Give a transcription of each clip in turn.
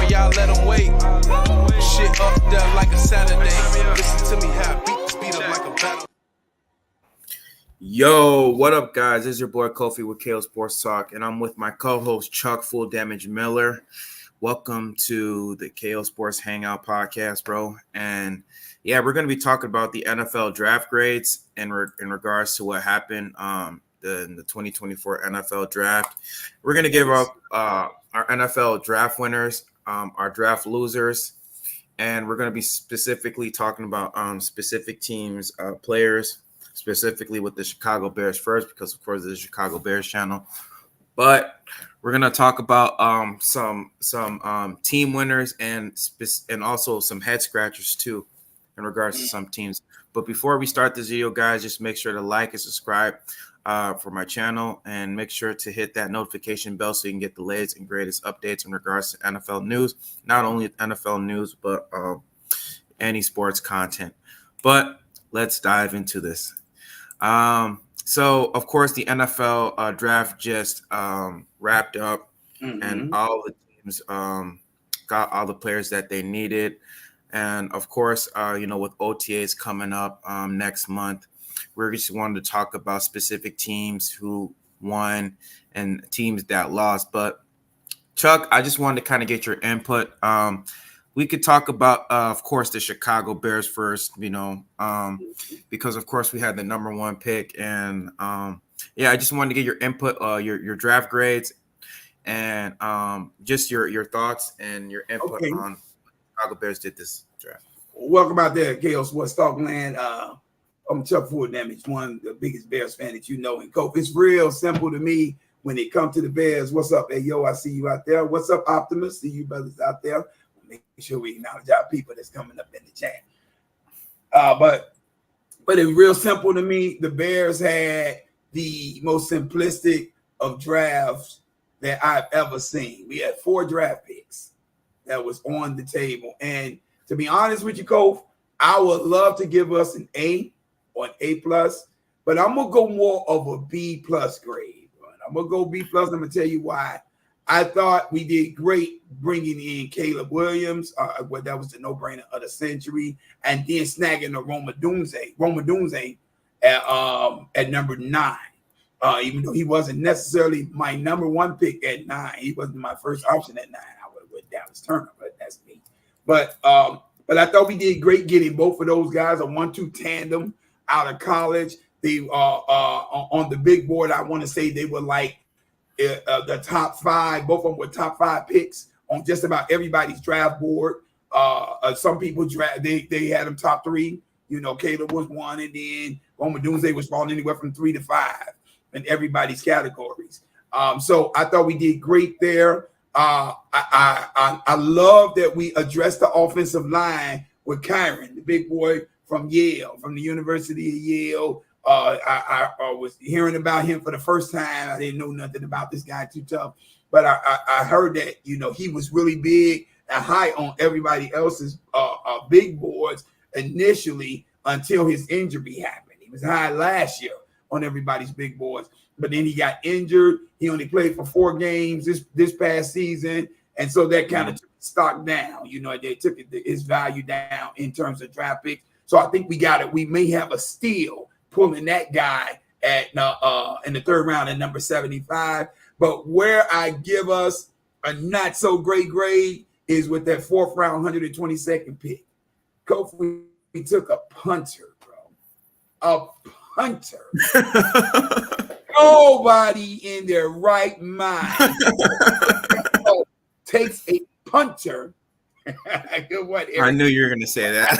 y'all let them wait. Shit up there like a Saturday. Listen to me, how beat the speed up like a battle. Yo, what up, guys? This is your boy Kofi with KO Sports Talk, and I'm with my co-host Chuck Full Damage Miller. Welcome to the KO Sports Hangout podcast, bro. And yeah, we're going to be talking about the NFL draft grades in regards to what happened in the 2024 NFL draft. We're going to give up our NFL draft winners, our draft losers, and we're going to be specifically talking about specific teams, players, specifically with the Chicago Bears first, because of course it's the Chicago Bears channel. But we're gonna talk about some team winners and also some head scratchers too, in regards to some teams. But before we start this video, guys, just make sure to like and subscribe for my channel, and make sure to hit that notification bell so you can get the latest and greatest updates in regards to NFL news. Not only NFL news, but any sports content. But let's dive into this. So, of course, the NFL draft just wrapped up, and all the teams got all the players that they needed. And, of course, with OTAs coming up next month, we just wanted to talk about specific teams who won and teams that lost. But, Chuck, I just wanted to kind of get your input. We could talk about, of course, the Chicago Bears first, because, of course, we had the number one pick. And, I just wanted to get your input, your draft grades, and just your thoughts and your input on what Chicago Bears did this draft. Welcome out there, KO Sports Talk Land. I'm Chuck Full Damage, one of the biggest Bears fan that you know. And, Coach, it's real simple to me when it comes to the Bears. What's up? Hey, yo, I see you out there. What's up, Optimus? See you brothers out there. Make sure we acknowledge our people that's coming up in the chat. But it's real simple to me. The Bears had the most simplistic of drafts that I've ever seen. We had 4 draft picks that was on the table. And to be honest with you, Kof, I would love to give us an A or an A+, but I'm going to go more of a B+ grade. I'm going to go B+. I'm going to tell you why. I thought we did great bringing in Caleb Williams. That was the no-brainer of the century. And then snagging the Roma Dunze at number 9. Even though he wasn't necessarily my number one pick at 9. He wasn't my first option at 9. I would have went Dallas Turner, but that's me. But I thought we did great getting both of those guys, a 1-2 tandem out of college. They on the big board, I want to say they were like the top 5. Both of them were top 5 picks on just about everybody's draft board. Some people they had them top 3. Caleb was 1, and then Roma Dunze was falling anywhere from 3 to 5 in everybody's categories. So I thought we did great there. I love that we addressed the offensive line with Kyron, the big boy from Yale, from the University of Yale. I was hearing about him for the first time. I didn't know nothing about this guy too tough, but I heard that he was really big and high on everybody else's big boards initially until his injury happened. He was high last year on everybody's big boards, but then he got injured. He only played for 4 games this past season, and so that kind of took stock down. They took his value down in terms of draft picks. So I think we got it. We may have a steal pulling that guy at in the 3rd round at number 75. But where I give us a not so great grade is with that 4th round, 122nd pick. Kofi, we took a punter, bro. A punter. Nobody in their right mind takes a punter. I knew you were going to say that.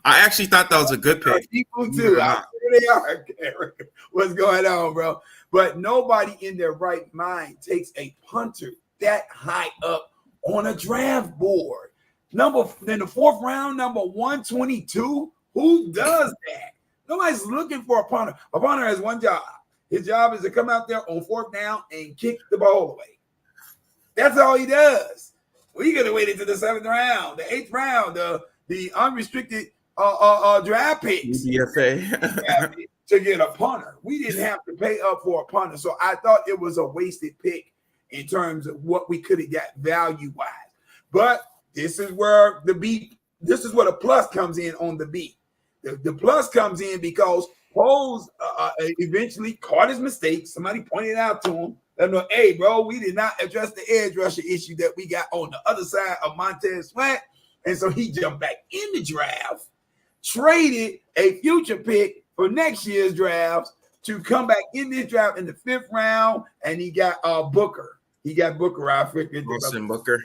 I actually thought that was a good pick. People too. They are. What's going on, bro? But nobody in their right mind takes a punter that high up on a draft board. In the 4th round, number 122. Who does that? Nobody's looking for a punter. A punter has one job. His job is to come out there on 4th down and kick the ball away. That's all he does. We could have waited to the 7th round, the 8th round, the unrestricted draft picks UDFA to get a punter. We didn't have to pay up for a punter. So I thought it was a wasted pick in terms of what we could have got value-wise. But this is where this is where the plus comes in on the B. The plus comes in because Poles eventually caught his mistake. Somebody pointed out to him. Let him know, hey, bro, we did not address the edge rusher issue that we got on the other side of Montez Sweat. And so he jumped back in the draft, traded a future pick for next year's drafts to come back in this draft in the 5th round, and he got Booker. He got Booker. I forget. Wilson Booker.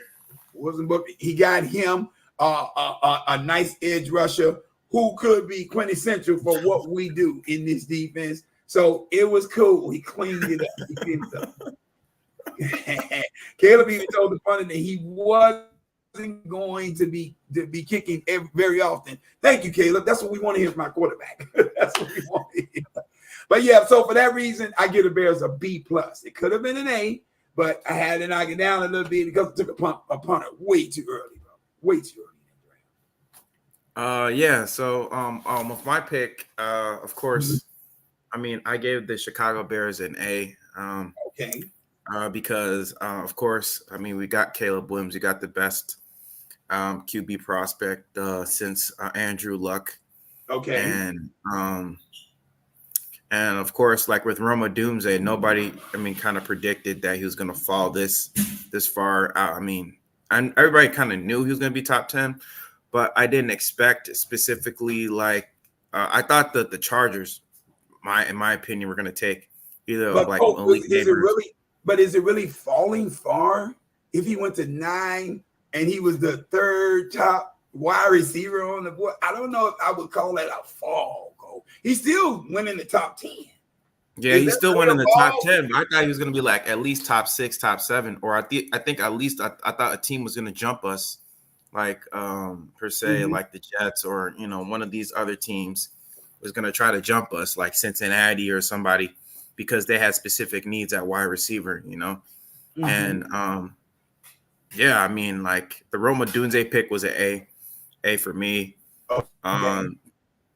Wasn't Booker. He got him a nice edge rusher who could be quintessential for what we do in this defense. So it was cool. He cleaned it up. He cleaned it up. Caleb even told the punter that he wasn't going to be kicking very often. Thank you, Caleb. That's what we want to hear from my quarterback. That's what we want to hear. But yeah, so for that reason, I give the Bears a B+. It could have been an A, but I had to knock it down a little bit because it took a punter way too early, bro. Way too early. Yeah. So with my pick, of course, I mean, I gave the Chicago Bears an A. Okay. Because of course, I mean, we got Caleb Williams. We got the best QB prospect since Andrew Luck. Okay. And of course, like with Rome Odunze, nobody, I mean, kind of predicted that he was going to fall this far out. I mean, and everybody kind of knew he was going to be top 10, but I didn't expect specifically like I thought that the Chargers, in my opinion, were going to take either but like Malik Neighbors. Is it really falling far if he went to 9 and he was the 3rd top wide receiver on the board? I don't know if I would call that a fall. He still went in the top 10. Yeah, he still went in the top 10. But I thought he was going to be like at least top 6, top 7, or I think at least I thought a team was going to jump us, like per se, like the Jets or one of these other teams was going to try to jump us, like Cincinnati or somebody, because they had specific needs at wide receiver, and yeah, I mean, like the Rome Odunze pick was an A for me.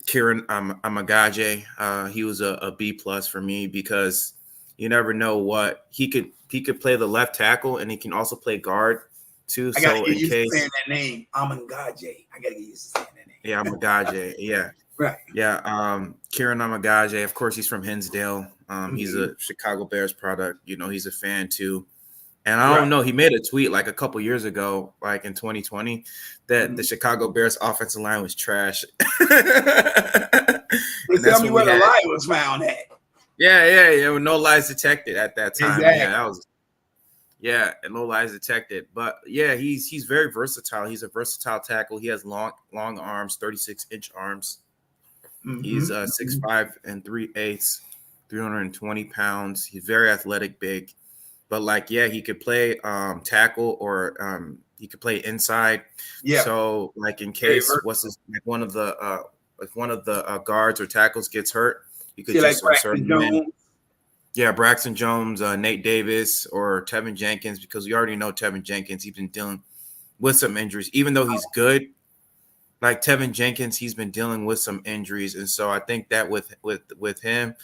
Kieran Amagaje, he was a B+ for me because you never know what he could play the left tackle and he can also play guard too. I gotta get used to saying that name, Amagaje. I gotta get used to saying that name. Yeah, Amagaje. Yeah, right. Yeah, Kieran Amagaje. Of course, he's from Hinsdale. He's a Chicago Bears product. He's a fan too. And I don't know, he made a tweet like a couple years ago, like in 2020, that the Chicago Bears offensive line was trash. Tell me where the lie was found at. Yeah. With no lies detected at that time. Exactly. And no lies detected. But yeah, he's very versatile. He's a versatile tackle. He has long arms, 36-inch arms. He's 6'5" and 3/8, 320 pounds. He's very athletic, big. But like, yeah, he could play tackle or he could play inside. Yeah. So like in case one of the guards or tackles gets hurt, you could just insert him in. Yeah, Braxton Jones, Nate Davis, or Tevin Jenkins, because we already know Tevin Jenkins. He's been dealing with some injuries, even though he's good. Like Tevin Jenkins, he's been dealing with some injuries, and so I think that with him.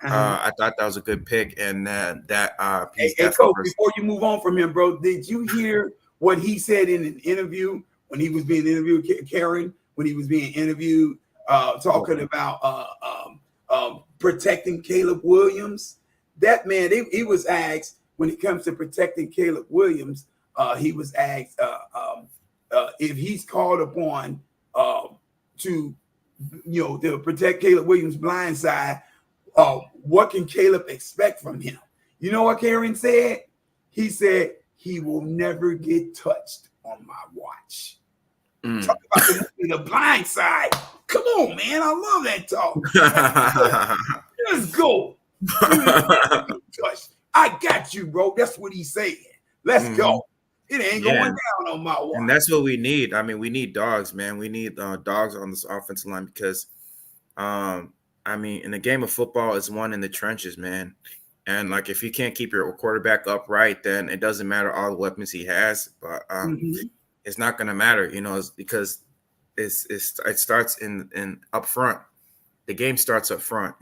I thought that was a good pick, and Hey, Coach, before you move on from him, bro, did you hear what he said in an interview when he was being interviewed, Karen, when he was being interviewed, talking about protecting Caleb Williams? That man, he was asked when it comes to protecting Caleb Williams, he was asked if he's called upon to protect Caleb Williams' blind side. What can Caleb expect from him? You know what Karen said? He said he will never get touched on my watch. Talk about the blind side. Come on, man. I love that talk. Let's go. I got you, bro. That's what he's saying. Let's go. It ain't going down on my watch. And that's what we need. I mean, we need dogs, man. We need dogs on this offensive line because I mean, in the game of football, it's won in the trenches, man. And like, if you can't keep your quarterback upright, then it doesn't matter all the weapons he has. But it's not going to matter, it's because it starts in up front. The game starts up front,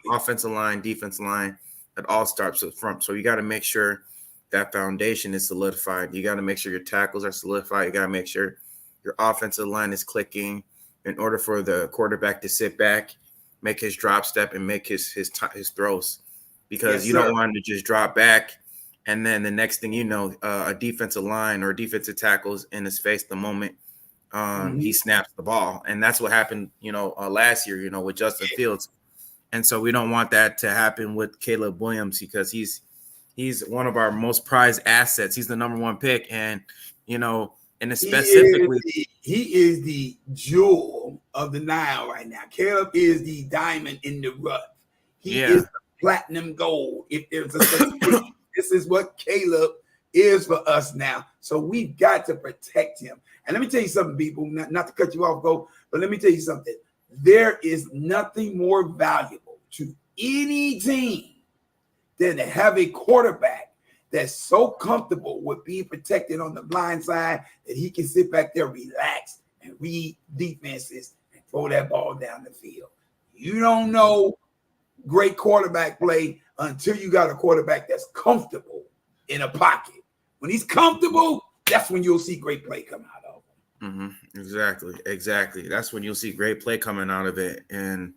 offensive line, defensive line. It all starts up front. So you got to make sure that foundation is solidified. You got to make sure your tackles are solidified. You got to make sure your offensive line is clicking in order for the quarterback to sit back, make his drop step, and make his throws. Because you don't want him to just drop back, and then the next thing you know, a defensive line or defensive tackles in his face the moment he snaps the ball. And that's what happened, last year, with Justin Fields. And so we don't want that to happen with Caleb Williams, because he's one of our most prized assets. He's the number one pick. And, and specifically, he is the jewel of the Nile right now. Caleb is the diamond in the rough. He is the platinum gold. If there's a this is what Caleb is for us now. So we've got to protect him. And let me tell you something, people, not to cut you off, Go, but let me tell you something. There is nothing more valuable to any team than to have a quarterback that's so comfortable with being protected on the blind side that he can sit back there, relax, and read defenses and throw that ball down the field. You don't know great quarterback play until you got a quarterback that's comfortable in a pocket. When he's comfortable, that's when you'll see great play come out of him. Exactly. That's when you'll see great play coming out of it. And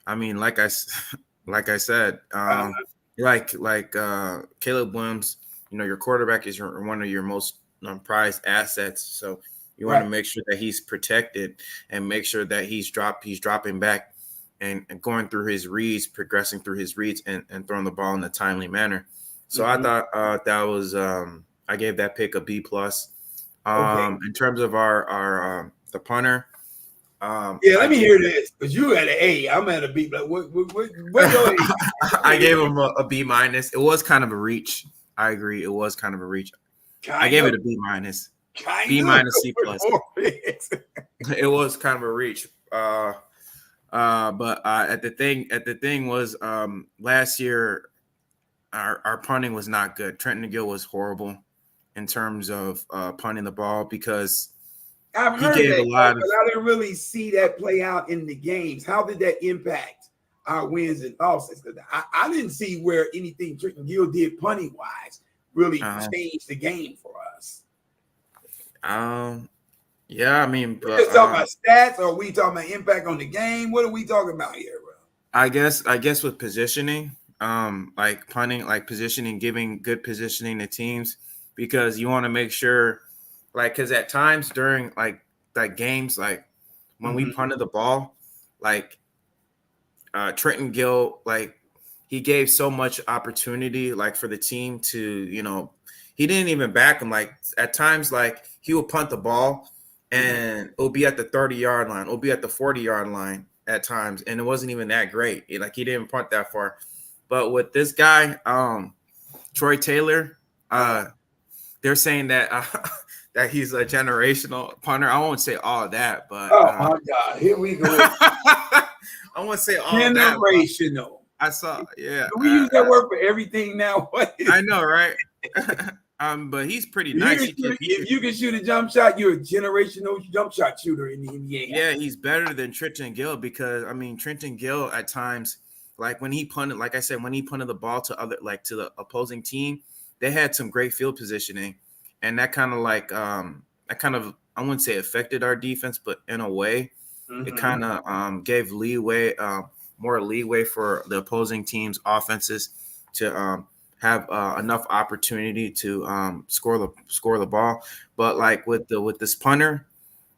I mean, like I said, Caleb Williams, your quarterback is one of your most prized assets. So you want to make sure that he's protected and make sure that he's dropping back and going through his reads, progressing through his reads, and throwing the ball in a timely manner. So I thought that was I gave that pick a B+. In terms of our the punter. Let me hear this, because you had an A. I'm at a B. But what your A? I gave him a B-. It was kind of a reach. I agree. It was kind of a reach. I gave it a B-. B- C+. It was kind of a reach. But the thing was, last year our punting was not good. Trenton Gill was horrible in terms of punting the ball, because I've heard that, but I didn't really see that play out in the games. How did that impact our wins and losses? Because I didn't see where anything Trenton Gill did punting wise really changed the game for us. Yeah, I mean, we're just talking about stats, or are we talking about impact on the game? What are we talking about here, bro? I guess with positioning, like punting, like positioning, giving good positioning to teams, because you want to make sure, like, because at times during like games, like when we punted the ball, like Trenton Gill, like he gave so much opportunity, like for the team to, he didn't even back him. Like at times, like he would punt the ball and it'll be at the 30-yard line, it'll be at the 40-yard line at times, and it wasn't even that great. He didn't punt that far. But with this guy, Troy Taylor, they're saying that that he's a generational punter. I won't say all of that, but my God, here we go. I won't say all of that. Generational. I saw, yeah. We use that word for everything now. I know, right? But he's pretty nice. If you can shoot a jump shot, you're a generational jump shot shooter in the NBA. Yeah, he's better than Trenton Gill, because I mean, Trenton Gill at times, like when he punted, like I said, when he punted the ball to the opposing team, they had some great field positioning, and that kind of I wouldn't say affected our defense, but in a way, it kind of gave more leeway for the opposing team's offenses to have enough opportunity to score the ball. But like with this punter,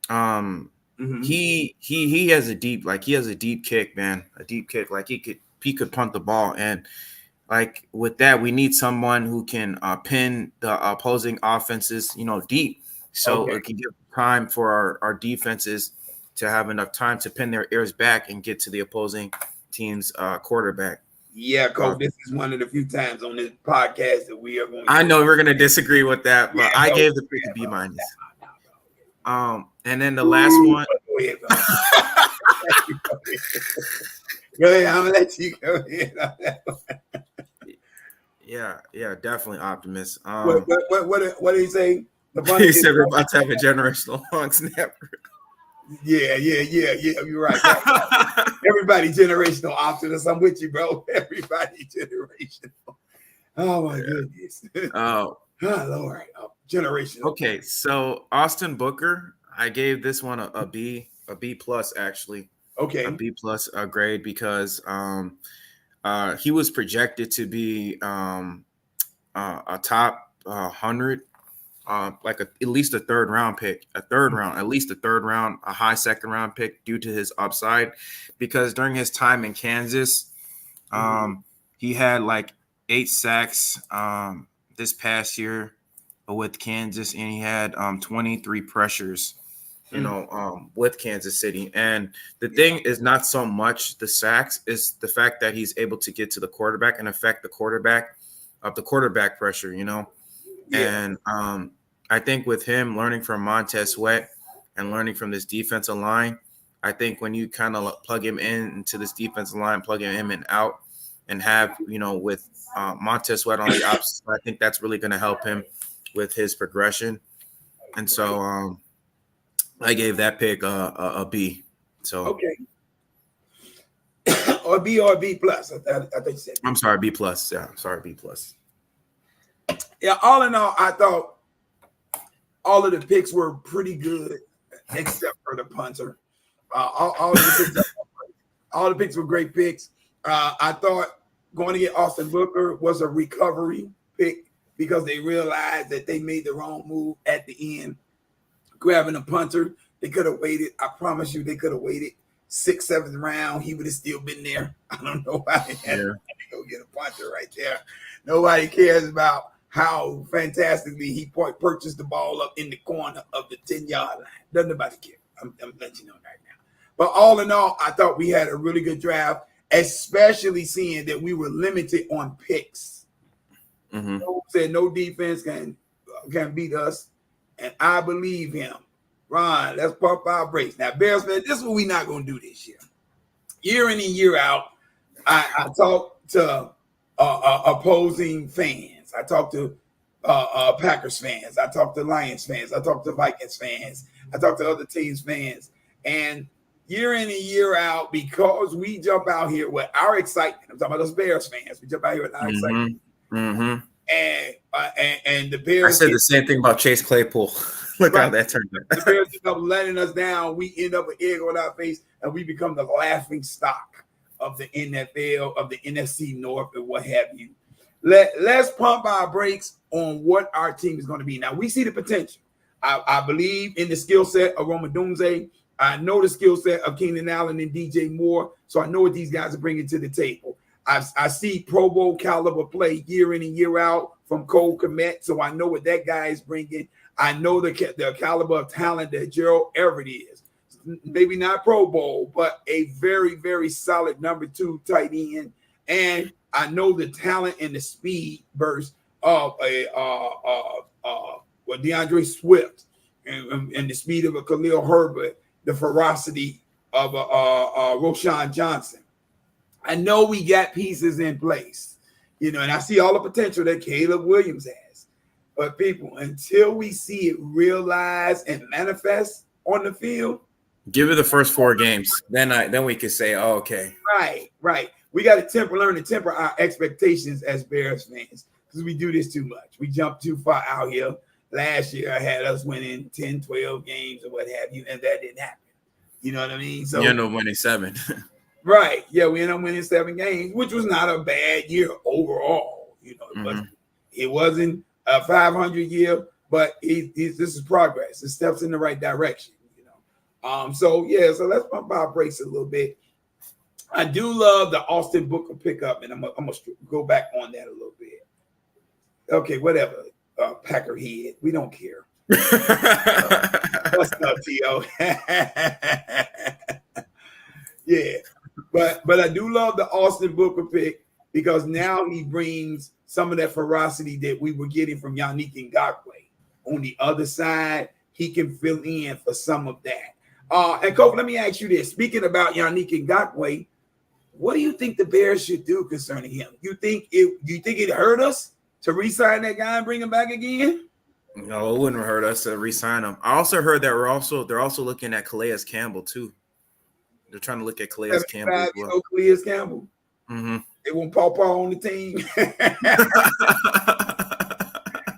he has a deep kick, man, a deep kick. Like he could punt the ball, and like with that, we need someone who can pin the opposing offenses, deep, so it can give time for our defenses to have enough time to pin their ears back and get to the opposing team's quarterback. Yeah, Coach, this is one of the few times on this podcast that we are going to. I know we're going to disagree with that, but I gave the pick a B-. And then the last one. Go ahead, go ahead, I'm going to let you go ahead on that one. Yeah, definitely Optimus. What did he say? He said we're about to have a generational long snapper. Yeah. You're right. Everybody generational Optimus. I'm with you, bro. Everybody generational. Oh my goodness. Oh, Oh Lord. Oh, generational. okay. So Austin Booker, I gave this one a B plus actually, a Okay. B plus grade because he was projected to be a top 100, at least a third round pick, at least a third round, a high second round pick due to his upside. Because during his time in Kansas, he had like 8 sacks this past year with Kansas, and he had 23 pressures, with Kansas City. And the thing is not so much the sacks, is the fact that he's able to get to the quarterback and affect the quarterback of the quarterback pressure, Yeah. And I think with him learning from Montez Sweat and learning from this defensive line, I think when you kind of plug him into this defensive line, plugging him in and out, and have, with Montez Sweat on the opposite, I think that's really going to help him with his progression. And so I gave that pick a B. So okay. or B plus. I think you said. I'm sorry, B plus. Yeah, I'm sorry, B plus. Yeah, all in all, I thought all of the picks were pretty good, except for the punter. All the picks were great picks. I thought going to get Austin Booker was a recovery pick because they realized that they made the wrong move at the end, grabbing a punter. They could have waited. I promise you, they could have waited 6th, 7th round. He would have still been there. I don't know why they had to go get a punter right there. Nobody cares about how fantastically he purchased the ball up in the corner of the 10-yard line. Doesn't nobody care. I'm letting you know right now. But all in all, I thought we had a really good draft, especially seeing that we were limited on picks. Said no defense can beat us, and I believe him. Ron, let's pump our brakes. Now, Bears fans, this is what we're not going to do this year. Year in and year out, I talk to opposing fans. I talk to Packers fans. I talk to Lions fans. I talk to Vikings fans. I talk to other teams fans. And year in and year out, because we jump out here with our excitement. I'm talking about those Bears fans. We jump out here with our excitement. And the Bears. I said the same thing about Chase Claypool. Look how that turned out. The Bears end up letting us down. We end up with egg on our face, and we become the laughing stock of the NFL, of the NFC North, and what have you. Let's pump our brakes on what our team is going to be. Now, we see the potential. I believe in the skill set of Roma Dunze. I know the skill set of Keenan Allen and DJ Moore, so I know what these guys are bringing to the table. I see Pro Bowl caliber play year in and year out from Cole Kmet, so I know what that guy is bringing. I know the caliber of talent that Gerald Everett is. Maybe not Pro Bowl, but a very, very solid number 2 tight end. And I know the talent and the speed burst of DeAndre Swift and the speed of a Khalil Herbert, the ferocity of Roschon Johnson. I know we got pieces in place, and I see all the potential that Caleb Williams has. But people, until we see it realized and manifest on the field, give it the first 4 games. Then we can say, oh, okay. Right. We got to learn to temper our expectations as Bears fans because we do this too much. We jump too far out here. Last year, I had us winning 10, 12 games or what have you, and that didn't happen. You know what I mean? So you end up winning 7. Right. Yeah, we ended up winning 7 games, which was not a bad year overall. But it wasn't a 500 year, but this is progress. It steps in the right direction. So let's pump our brakes a little bit. I do love the Austin Booker pickup, and I'm gonna go back on that a little bit. Okay, whatever. Packer head, we don't care. What's up, T.O.? Yeah, but I do love the Austin Booker pick because now he brings some of that ferocity that we were getting from Yannick Ngakoue. On the other side, he can fill in for some of that. And Coach, let me ask you this. Speaking about Yannick Ngakoue, what do you think the Bears should do concerning him? Do you think it hurt us to re-sign that guy and bring him back again? No, it wouldn't hurt us to re-sign him. I also heard that they're also looking at Calais Campbell too. They're trying to look at Calais Campbell as well. Calais Campbell. They want Paw on the team.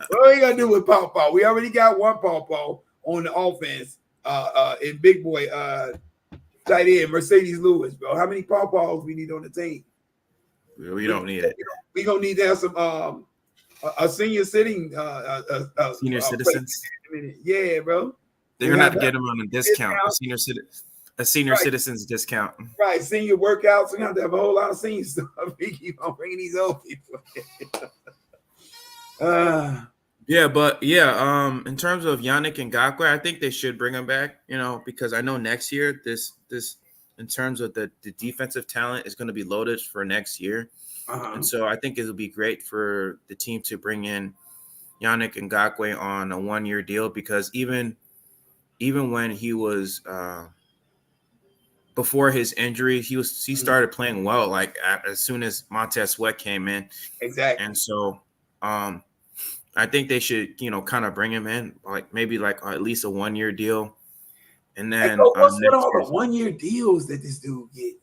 What are we gonna do with Paw? We already got one Paw on the offense. And big boy, tight end Mercedes Lewis, bro. How many Paws we need on the team? We don't need it. We gonna need to have some a senior sitting senior citizens. Yeah, bro. They're gonna have to get them on a discount. A senior citizens discount. Right, senior workouts. We're gonna have to have a whole lot of senior stuff. We keep on bringing these old people. In terms of Yannick Ngakoue, I think they should bring him back, because I know next year this in terms of the defensive talent is going to be loaded for next year. And so I think it'll be great for the team to bring in Yannick Ngakoue on a 1-year deal, because even when he was before his injury, he started playing well, like as soon as Montez Sweat came in. Exactly. And so I think they should, kind of bring him in, maybe at least a 1-year deal. And then what's with all the 1-year deals that this dude get?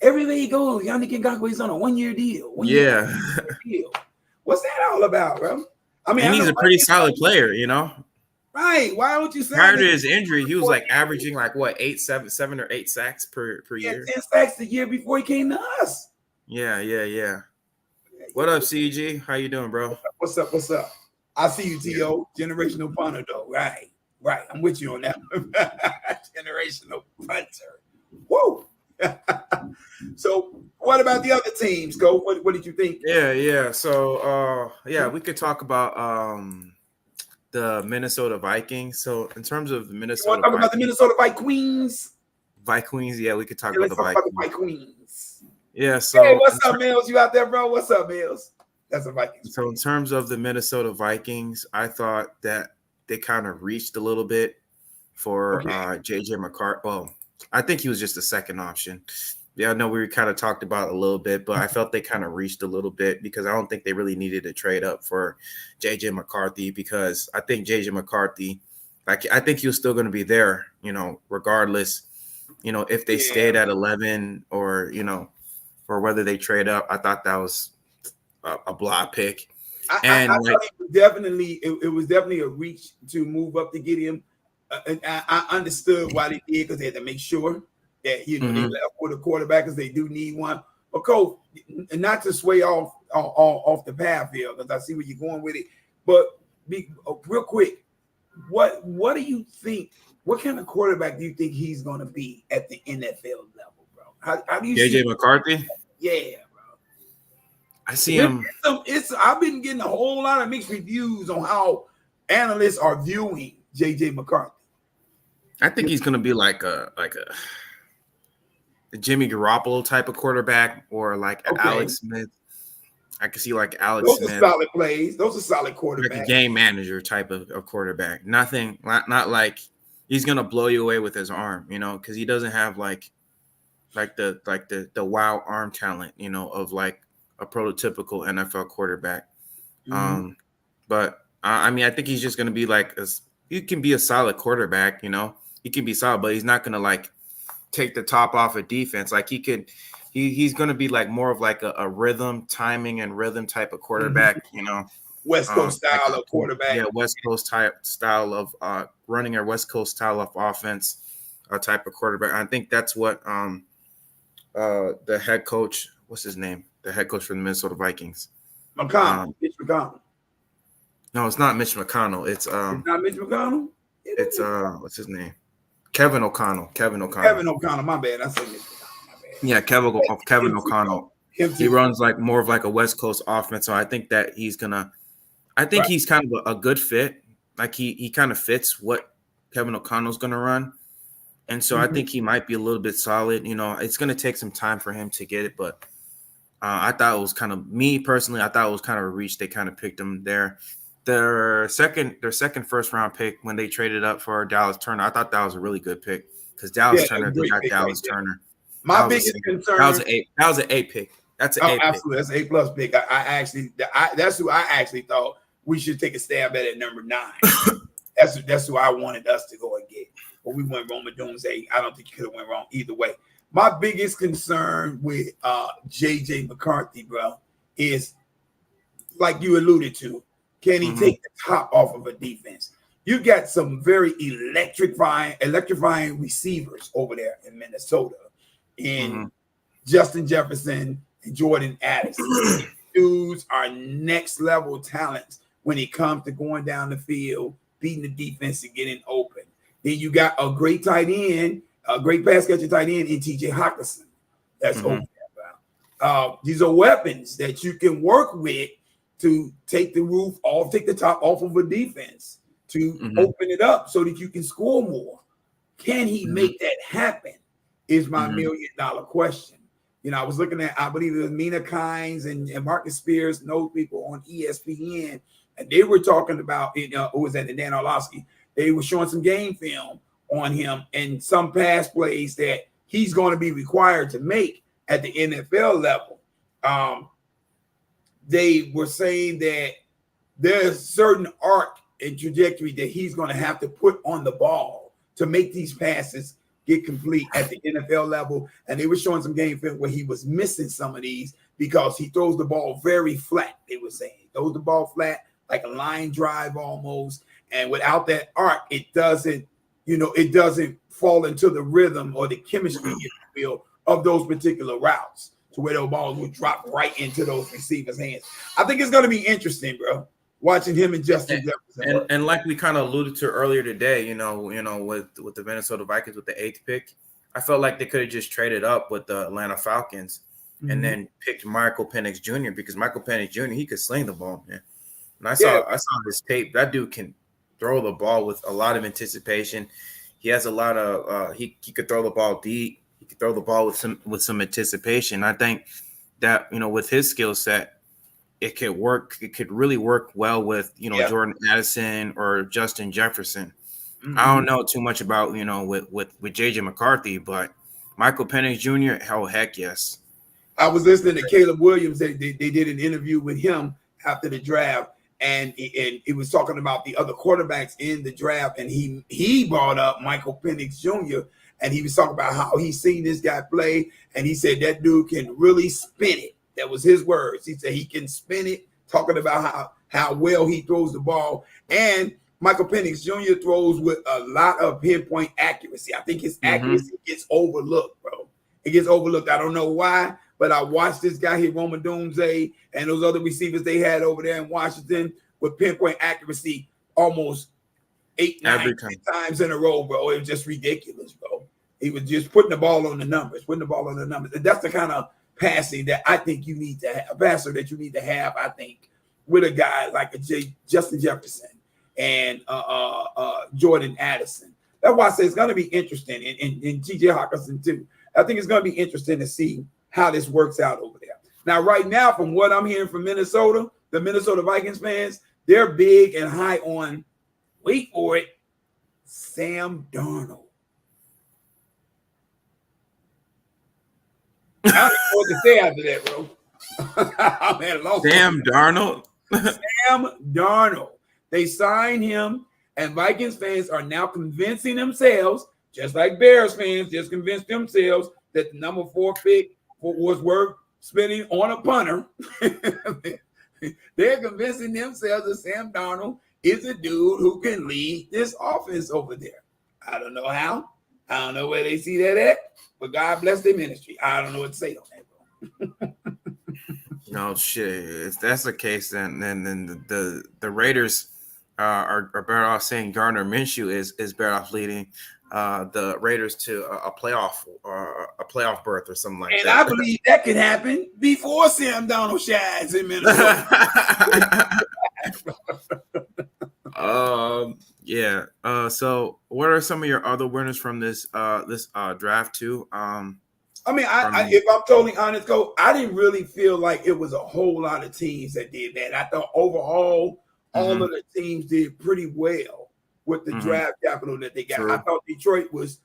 Everywhere he goes, Yannick Ngakoue is on a 1-year deal. One-year deal. What's that all about, bro? I mean, and he's a pretty solid player, Right? Why don't you say prior to his injury, he was averaging 7 or 8 sacks per year. 10 sacks the year before he came to us. Yeah. What up, CG? How you doing, bro? What's up? I see you, T.O. Generational punter, though. Right. I'm with you on that. Generational punter. Whoa. So, what about the other teams, Go? What did you think? Yeah. So, we could talk about the Minnesota Vikings. So, in terms of the Minnesota, you want to talk about the Minnesota Vikings? Yeah, we could talk about the Vikings. Yeah. So, hey, what's up, Mills? You out there, bro? What's up, Mills? That's a Vikings. So, in terms of the Minnesota Vikings, I thought that they kind of reached a little bit for JJ McCarthy. Well, I think he was just a second option. Yeah, I know we kind of talked about it a little bit, but I felt they kind of reached a little bit, because I don't think they really needed to trade up for JJ McCarthy, because I think JJ McCarthy, I think he was still going to be there, regardless, if they stayed at 11 or whether they trade up. I thought that was a block pick. I thought it was definitely a reach to move up to get him. And I understood why they did, because they had to make sure that they left with a quarterback, because they do need one. But Coach, not to sway off the path here, because I see where you're going with it. But real quick, what do you think? What kind of quarterback do you think he's going to be at the NFL level, bro? How do you JJ McCarthy? Yeah. I see him. I've been getting a whole lot of mixed reviews on how analysts are viewing JJ McCarthy. I think he's going to be like a Jimmy Garoppolo type of quarterback, or Alex Smith. I can see Alex Those Smith. Those are solid plays. Those are solid quarterbacks. Like a game manager type of quarterback. Nothing, not like he's going to blow you away with his arm, because he doesn't have the wow arm talent, of a prototypical NFL quarterback. But I think he's just going to be he can be a solid quarterback, he can be solid, but he's not going to take the top off of defense. He's going to be more of a rhythm, timing and rhythm type of quarterback, West Coast style of quarterback. Yeah, West Coast type style of running a West Coast style of offense type of quarterback. I think that's what the head coach, what's his name? The head coach for the Minnesota Vikings. Mitch McConnell. No, it's not Mitch McConnell. It's not Mitch McConnell? It's what's his name? Kevin O'Connell. My bad. I said Mitch McConnell. My bad. Yeah, Kevin O'Connell. He runs more of a West Coast offense. So I think that he's kind of a good fit. He kind of fits what Kevin O'Connell's gonna run. And so I think he might be a little bit solid. It's gonna take some time for him to get it, but I thought it was kind of, me personally, I thought it was kind of a reach. They kind of picked him there. Their second first round pick, when they traded up for Dallas Turner, I thought that was a really good pick, because Dallas Turner, they got Dallas Turner. My biggest concern. That was an 8 pick. That's an 8 absolutely. That's an 8+ pick. That's who I actually thought we should take a stab at number 9. That's who I wanted us to go and get. But we went Roman Doomsday. I don't think you could have went wrong either way. My biggest concern with JJ McCarthy, bro, is like you alluded to. Can he take the top off of a defense? You got some very electrifying receivers over there in Minnesota, in Justin Jefferson and Jordan Addison. Dudes are next level talents when it comes to going down the field, beating the defense and getting open. Then you got a great tight end, a great pass catching tight end in TJ Hockenson. That's over there. These are weapons that you can work with to take the roof off, take the top off of a defense, to open it up so that you can score more. Can he make that happen? Is my $1 million question. You know, I was looking at, I believe it was Mina Kimes and Marcus Spears and those people on ESPN, and they were talking about, who was that, Dan Orlovsky. They were showing some game film on him and some pass plays that he's going to be required to make at the NFL level. They were saying that there's a certain arc and trajectory that he's going to have to put on the ball to make these passes get complete at the NFL level. And they were showing some game film where he was missing some of these because he throws the ball very flat, they were saying. He throws the ball flat, like a line drive almost. And without that arc, it doesn't fall into the rhythm or the chemistry, if you will, of those particular routes to where those balls would drop right into those receivers' hands. I think it's going to be interesting, bro, watching him and Justin Jefferson. And like we kind of alluded to earlier today, with the Minnesota Vikings with the 8th pick, I felt like they could have just traded up with the Atlanta Falcons and then picked Michael Penix Jr. because Michael Penix Jr., he could sling the ball, man. And I saw his tape. That dude can throw the ball with a lot of anticipation. He has a lot of he could throw the ball deep. He could throw the ball with some anticipation. I think that, with his skill set, it could work. It could really work well with, Jordan Addison or Justin Jefferson. I don't know too much about, with JJ McCarthy, but Michael Penix Jr., hell, heck yes. I was listening to Caleb Williams. They did an interview with him after the draft, and it was talking about the other quarterbacks in the draft, and he brought up Michael Penix Jr., and he was talking about how he's seen this guy play, and he said that dude can really spin it. That was his words. He said he can spin it, talking about how well he throws the ball. And Michael Penix Jr. throws with a lot of pinpoint accuracy. I think his accuracy gets overlooked, bro. It gets overlooked. I don't know why, but I watched this guy here, Rome Odunze, and those other receivers they had over there in Washington with pinpoint accuracy almost 8, 9 times in a row, bro. It was just ridiculous, bro. He was just putting the ball on the numbers. And that's the kind of passing that I think you need to have, a passer that you need to have, I think, with a guy like Justin Jefferson and Jordan Addison. That's why I say it's going to be interesting, and TJ Hockenson too. I think it's going to be interesting to see how this works out over there. Now, right now, from what I'm hearing from Minnesota, the Minnesota Vikings fans, they're big and high on, wait for it, Sam Darnold. I don't know what to say after that, bro. I'm at a loss. Sam Darnold. Sam Darnold. They signed him, and Vikings fans are now convincing themselves, just like Bears fans just convinced themselves that the number 4 pick was worth spending on a punter. They're convincing themselves that Sam Darnold is a dude who can lead this offense over there. I don't know how. I don't know where they see that at, but God bless their ministry. I don't know what to say on that, bro. No shit. If that's the case, then the Raiders are better off saying Gardner Minshew is better off leading the Raiders to a playoff berth or something like that. And I believe that could happen before Sam Darnold shines in Minnesota. Yeah. So what are some of your other winners from this draft too? I mean, if I'm totally honest, Coach, I didn't really feel like it was a whole lot of teams that did that. I thought overall, all of the teams did pretty well with the draft capital that they got. True. I thought Detroit was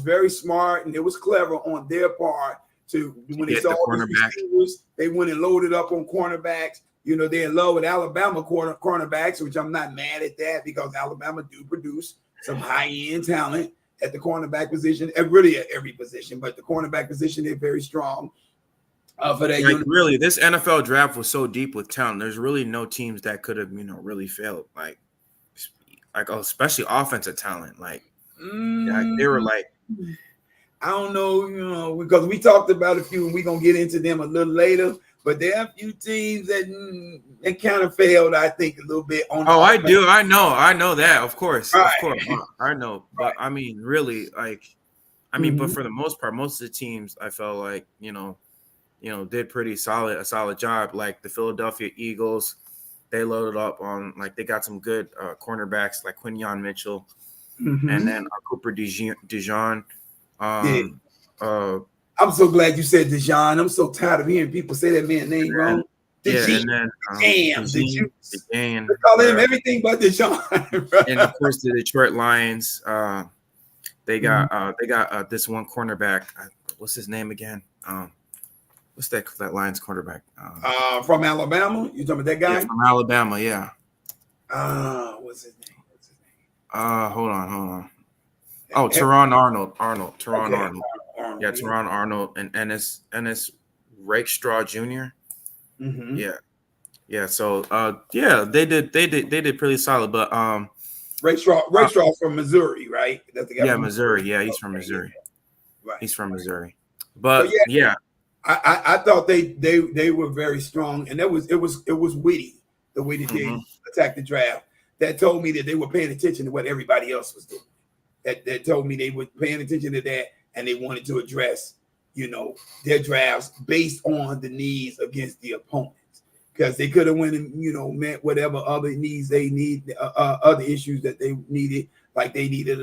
very smart, and it was clever on their part to when they saw all the receivers, they went and loaded up on cornerbacks. You know, they're in love with Alabama cornerbacks, which I'm not mad at that because Alabama do produce some high-end talent. at the cornerback position, and really at every position, but the cornerback position, they're very strong for that unit. Really, this NFL draft was so deep with talent. There's really no teams that could have, really failed. Like especially offensive talent. Like they were like, I don't know, because we talked about a few, and we're gonna get into them a little later. But there are a few teams that kind of failed, I think, a little bit on. I do. I know that. Of course. Right. Of course. I know. But right. I mean, really, but for the most part, most of the teams I felt like, did pretty a solid job. Like the Philadelphia Eagles, they loaded up on, they got some good cornerbacks like Quinyon Mitchell and then Cooper DeJean. I'm so glad you said DeJean. I'm so tired of hearing people say that man's name wrong. And then DeJean. Call him everything but DeJean. And of course, the Detroit Lions. They got this one cornerback. What's his name again? What's that Lions cornerback? From Alabama. You talking about that guy? Yeah, from Alabama. Yeah. What's his name? Hold on. Oh, Teron Arnold. Arnold. Yeah, Teron Arnold and Ennis Rakestraw Jr. Yeah. So they did pretty solid. But Rakestraw from Missouri, right? That's the guy. Yeah, Missouri. Yeah, he's from Missouri. Right. He's from Missouri. But yeah. I thought they were very strong, and it was witty the way they attacked the draft. That told me that they were paying attention to what everybody else was doing. That told me they were paying attention to that, and they wanted to address, their drafts based on the needs against the opponents, because they could have went and met whatever other needs they need, other issues that they needed, like they needed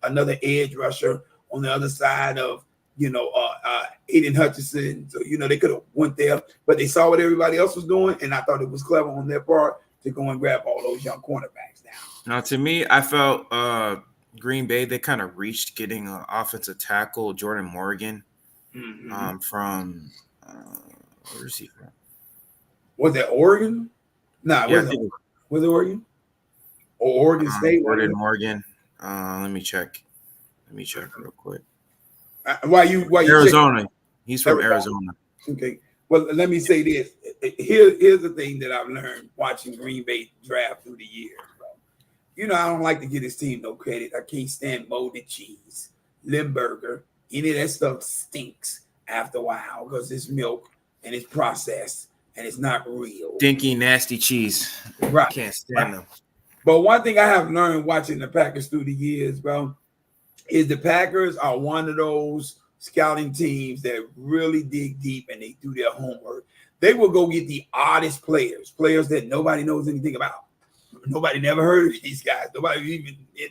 another edge rusher on the other side of Aiden Hutchinson. So they could have went there, but they saw what everybody else was doing, and I thought it was clever on their part to go and grab all those young cornerbacks now. Now, to me, I felt Green Bay, they kind of reached getting an offensive tackle, Jordan Morgan, from where is he from? Was that Oregon? Was it Oregon? Or Oregon State? Jordan Morgan. Let me check real quick. Why you Arizona? He's from Arizona. Okay. Well, let me say this. Here's the thing that I've learned watching Green Bay draft through the years, bro. I don't like to give this team no credit. I can't stand molded cheese, Limburger. Any of that stuff stinks after a while because it's milk and it's processed and it's not real. Stinky, nasty cheese. Right. Can't stand them. But one thing I have learned watching the Packers through the years, bro, is the Packers are one of those scouting teams that really dig deep and they do their homework. They will go get the oddest players that nobody knows anything about. Nobody never heard of these guys. They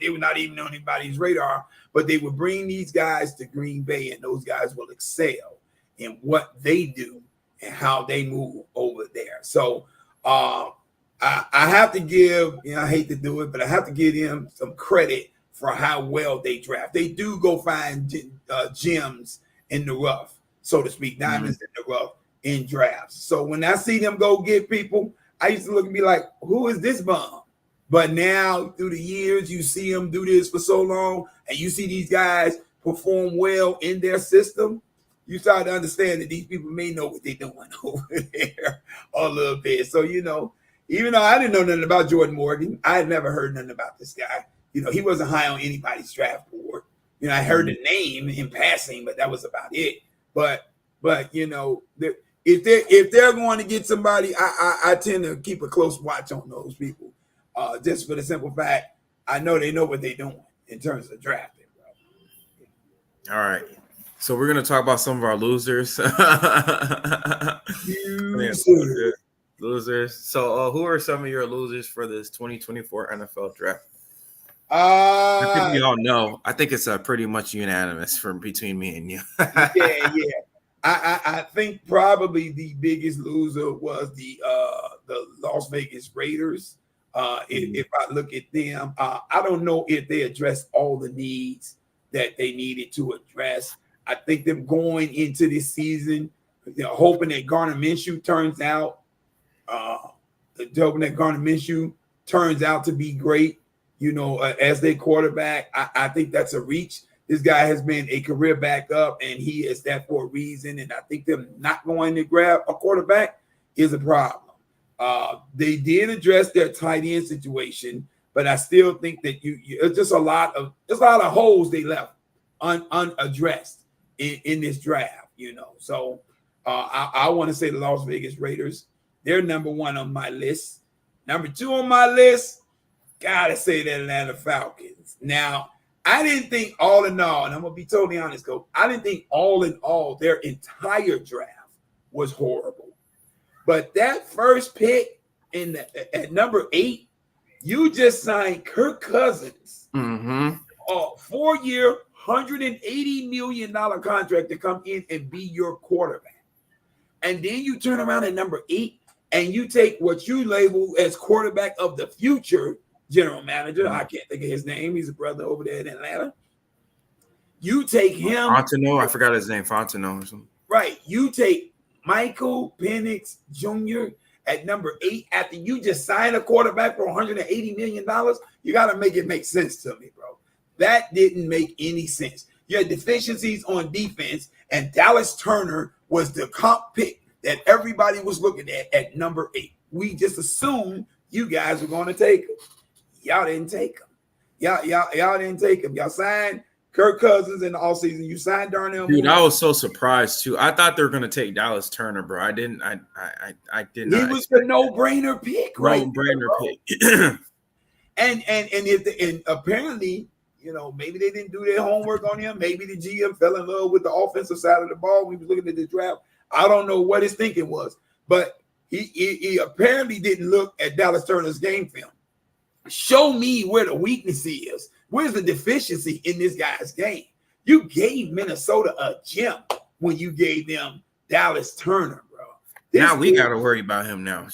were not even on anybody's radar, but they would bring these guys to Green Bay, and those guys will excel in what they do and how they move over there. So I have to give, I hate to do it, but I have to give them some credit for how well they draft. They do go find gems in the rough, so to speak, diamonds in the rough in drafts. So when I see them go get people, I used to look and be like, who is this bum? But now through the years, you see them do this for so long, and you see these guys perform well in their system, you start to understand that these people may know what they're doing over there a little bit. So, even though I didn't know nothing about Jordan Morgan, I had never heard nothing about this guy. He wasn't high on anybody's draft board. I heard the name in passing, but that was about it. But if they're going to get somebody, I tend to keep a close watch on those people, just for the simple fact I know they know what they're doing in terms of drafting. Bro. All right, so we're gonna talk about some of our losers. Losers. So, who are some of your losers for this 2024 NFL draft? I think we all know. I think it's pretty much unanimous between me and you. Yeah. I think probably the biggest loser was the Las Vegas Raiders. If I look at them, I don't know if they addressed all the needs that they needed to address. I think them going into this season, hoping that Gardner Minshew turns out to be great. as their quarterback. I think that's a reach. This guy has been a career backup, and he is that for a reason. And I think them not going to grab a quarterback is a problem. They did address their tight end situation, but I still think that it's just a lot of holes they left unaddressed in this draft. So I want to say the Las Vegas Raiders. They're number one on my list. Number two on my list, gotta say the Atlanta Falcons. Now, I didn't think all in all, and I'm going to be totally honest, Coach, I didn't think all in all their entire draft was horrible. But that first pick at number 8, you just signed Kirk Cousins, a 4-year, $180 million contract to come in and be your quarterback. And then you turn around at number 8 and you take what you label as quarterback of the future, general manager. I can't think of his name. He's a brother over there in Atlanta. You take him. Fontenot. I forgot his name. Fontenot or something. Right. You take Michael Penix Jr. at number 8 after you just signed a quarterback for $180 million. You got to make it make sense to me, bro. That didn't make any sense. You had deficiencies on defense, and Dallas Turner was the comp pick that everybody was looking at number 8. We just assumed you guys were going to take him. Y'all didn't take him. Y'all didn't take him. Y'all signed Kirk Cousins in the offseason. You signed Darnell Mooney. Dude, I was so surprised too. I thought they were gonna take Dallas Turner, bro. I didn't. I did not. He was the no-brainer pick, right? No-brainer pick. and apparently, maybe they didn't do their homework on him. Maybe the GM fell in love with the offensive side of the ball. We was looking at the draft. I don't know what his thinking was, but he apparently didn't look at Dallas Turner's game film. Show me where the weakness is. Where's the deficiency in this guy's game? You gave Minnesota a gem when you gave them Dallas Turner, bro. Now we got to worry about him now.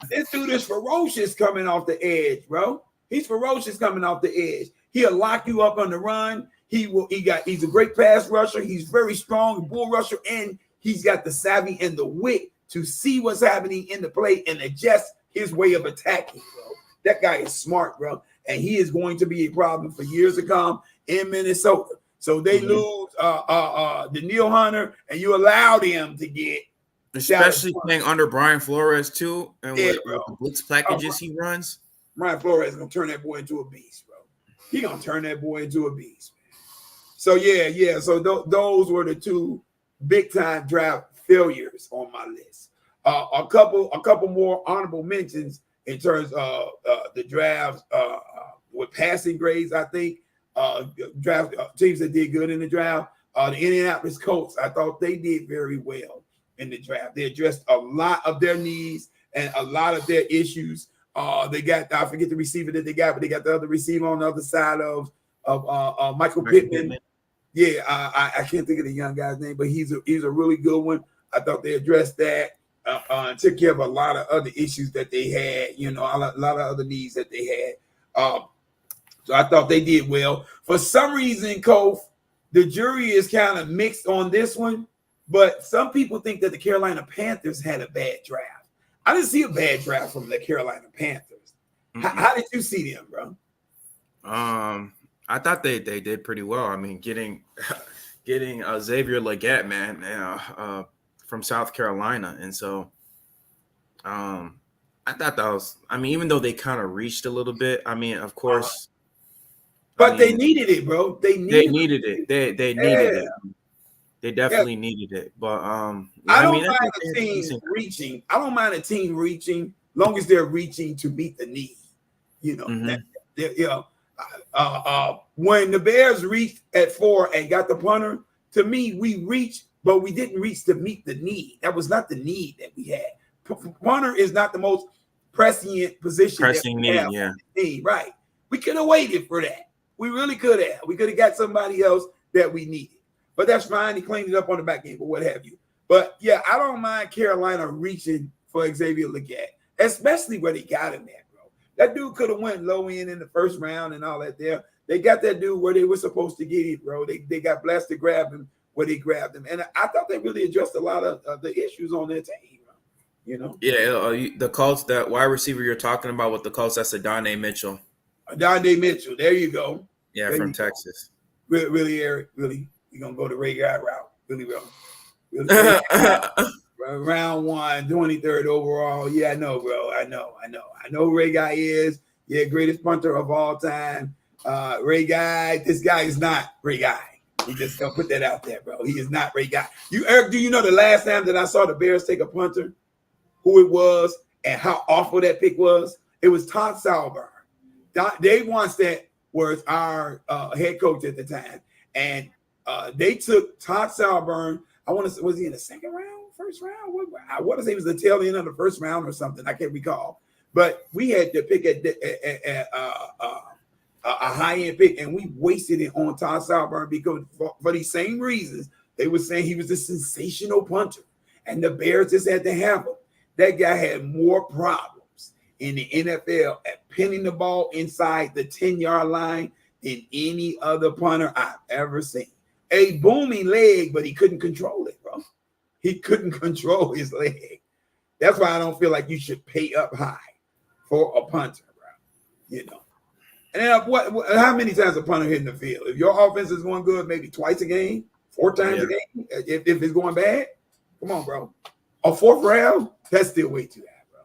This dude is ferocious coming off the edge, bro. He's ferocious coming off the edge. He'll lock you up on the run. He's a great pass rusher. He's very strong, bull rusher, and he's got the savvy and the wit to see what's happening in the play and adjust his way of attacking, bro. That guy is smart, bro, and he is going to be a problem for years to come in Minnesota. So they lose Danielle Hunter, and you allow them to get, especially playing under Brian Flores too, and with the blitz packages he runs. Brian Flores is gonna turn that boy into a beast, bro. He gonna turn that boy into a beast. So yeah. So those were the two big time draft failures on my list. A couple more honorable mentions in terms of the drafts with passing grades. I think draft teams that did good in the draft. The Indianapolis Colts, I thought they did very well in the draft. They addressed a lot of their needs and a lot of their issues. They got, I forget the receiver that they got, but they got the other receiver on the other side of Michael Pittman. Yeah, I can't think of the young guy's name, but he's a really good one. I thought they addressed that. Took care of a lot of other issues that they had, a lot of other needs that they had. So I thought they did well. For some reason, Kof, the jury is kind of mixed on this one, but some people think that the Carolina Panthers had a bad draft. I didn't see a bad draft from the Carolina Panthers. How did you see them, bro? I thought they did pretty well. I mean, getting Xavier Legette, man, from South Carolina, and so I thought that was. I mean, even though they kind of reached a little bit, I mean, of course, but they needed it, bro. They needed it. They needed it. They definitely needed it. But I don't mind a team reaching. I don't mind a team reaching, long as they're reaching to meet the need. When the Bears reached at 4 and got the punter, to me, we reached, but we didn't reach to meet the need. That was not the need that we had. Punter is not the most prescient position. Need, right. We could have waited for that. We really could have. We could have got somebody else that we needed. But that's fine. He cleaned it up on the back end, or what have you. But yeah, I don't mind Carolina reaching for Xavier Legette, especially where they got him at, bro. That dude could have went low end in the first round and all that there. They got that dude where they were supposed to get it, bro. They got blessed to grab him where they grabbed him. And I thought they really addressed a lot of the issues on their team, bro. Yeah, the Colts, that wide receiver you're talking about with the Colts, that's Adonai Mitchell. Donde Mitchell. There you go. Yeah, there from Texas. Really, Eric. Really, you're gonna go the Ray Guy route. Really, bro. Really, round 1, 23rd overall. Yeah, I know, bro. I know Ray Guy is greatest punter of all time. Ray Guy. This guy is not Ray Guy. We just gonna put that out there, bro. He is not Ray Guy. Eric, do you know the last time that I saw the Bears take a punter, who it was, and how awful that pick was? It was Todd Sauber. Dave Wannstedt was our head coach at the time, and they took Todd Sauber. I want to say, was he in the second round, first round? I want to say it was the tail end of the first round or something. I can't recall. But we had to pick a high-end pick, and we wasted it on Todd Sauber because for these same reasons, they were saying he was a sensational punter, and the Bears just had to have him. That guy had more problems in the NFL at pinning the ball inside the 10-yard line than any other punter I've ever seen. A booming leg, but he couldn't control it, bro. He couldn't control his leg. That's why I don't feel like you should pay up high for a punter, bro. You know. And then how many times a punter hit in the field? If your offense is going good, maybe twice a game, 4 times a game. If it's going bad, come on, bro. A 4th round, that's still way too high, bro.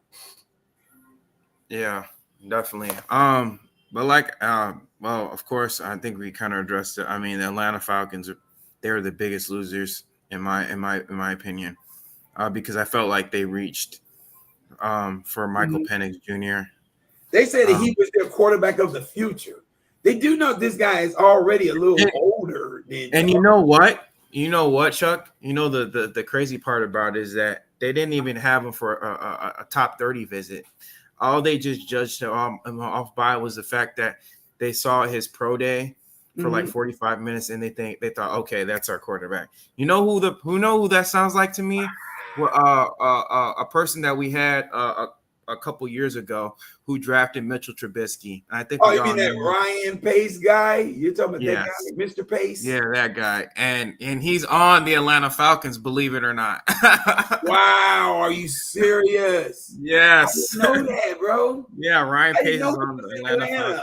Yeah, definitely. But like, well, of course, I think we kind of addressed it. I mean, the Atlanta Falcons, they're the biggest losers in my opinion, because I felt like they reached for Michael Penix Jr. They said that he was their quarterback of the future. They do know this guy is already a little older than. And you know what? You know what, Chuck? You know the crazy part about it is that they didn't even have him for a top 30 visit. All they just judged him off by was the fact that they saw his pro day for like 45 minutes, and they thought, okay, that's our quarterback. You know who that sounds like to me? A person that we had a couple years ago who drafted Mitchell Trubisky. And I think you mean that Ryan Pace guy? You're talking about that guy, Mr. Pace? Yeah, that guy. And he's on the Atlanta Falcons, believe it or not. Wow, are you serious? Yes. I didn't know that, bro. Yeah, Ryan Pace is on the Atlanta Falcons.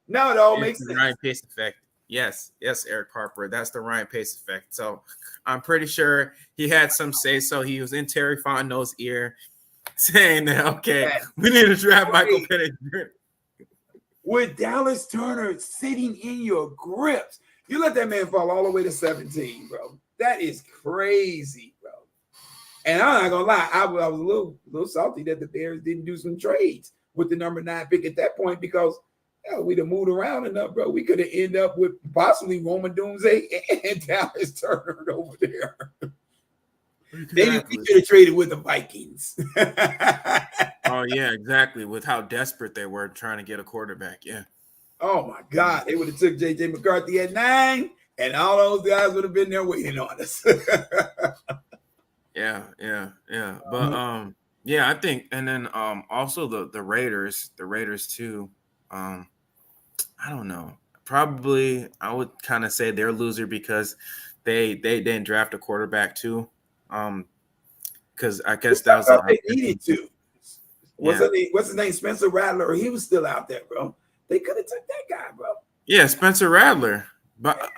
No, it all makes sense. Ryan Pace effect. Yes, Eric Harper. That's the Ryan Pace effect. So I'm pretty sure he had some say so. He was in Terry Fontenot's ear saying that, okay, we need to draft Michael Penix. With Dallas Turner sitting in your grips, you let that man fall all the way to 17, bro. That is crazy, bro. And I'm not gonna lie, I was a little salty that the Bears didn't do some trades with the number 9 pick at that point, because we'd have moved around enough, bro. We could have ended up with possibly Roman Doomsday and Dallas Turner over there. Exactly. Maybe we should have traded with the Vikings. Oh, yeah, exactly. With how desperate they were trying to get a quarterback. Yeah. Oh, my God. They would have took J.J. McCarthy at 9, and all those guys would have been there waiting on us. Yeah. But, yeah, I think, and then also the Raiders too. I don't know. Probably I would kind of say they're a loser because they didn't draft a quarterback too. Because I guess that was they needed to. What's his name? Spencer Rattler. He was still out there, bro. They could have took that guy, bro. Yeah, Spencer Rattler. But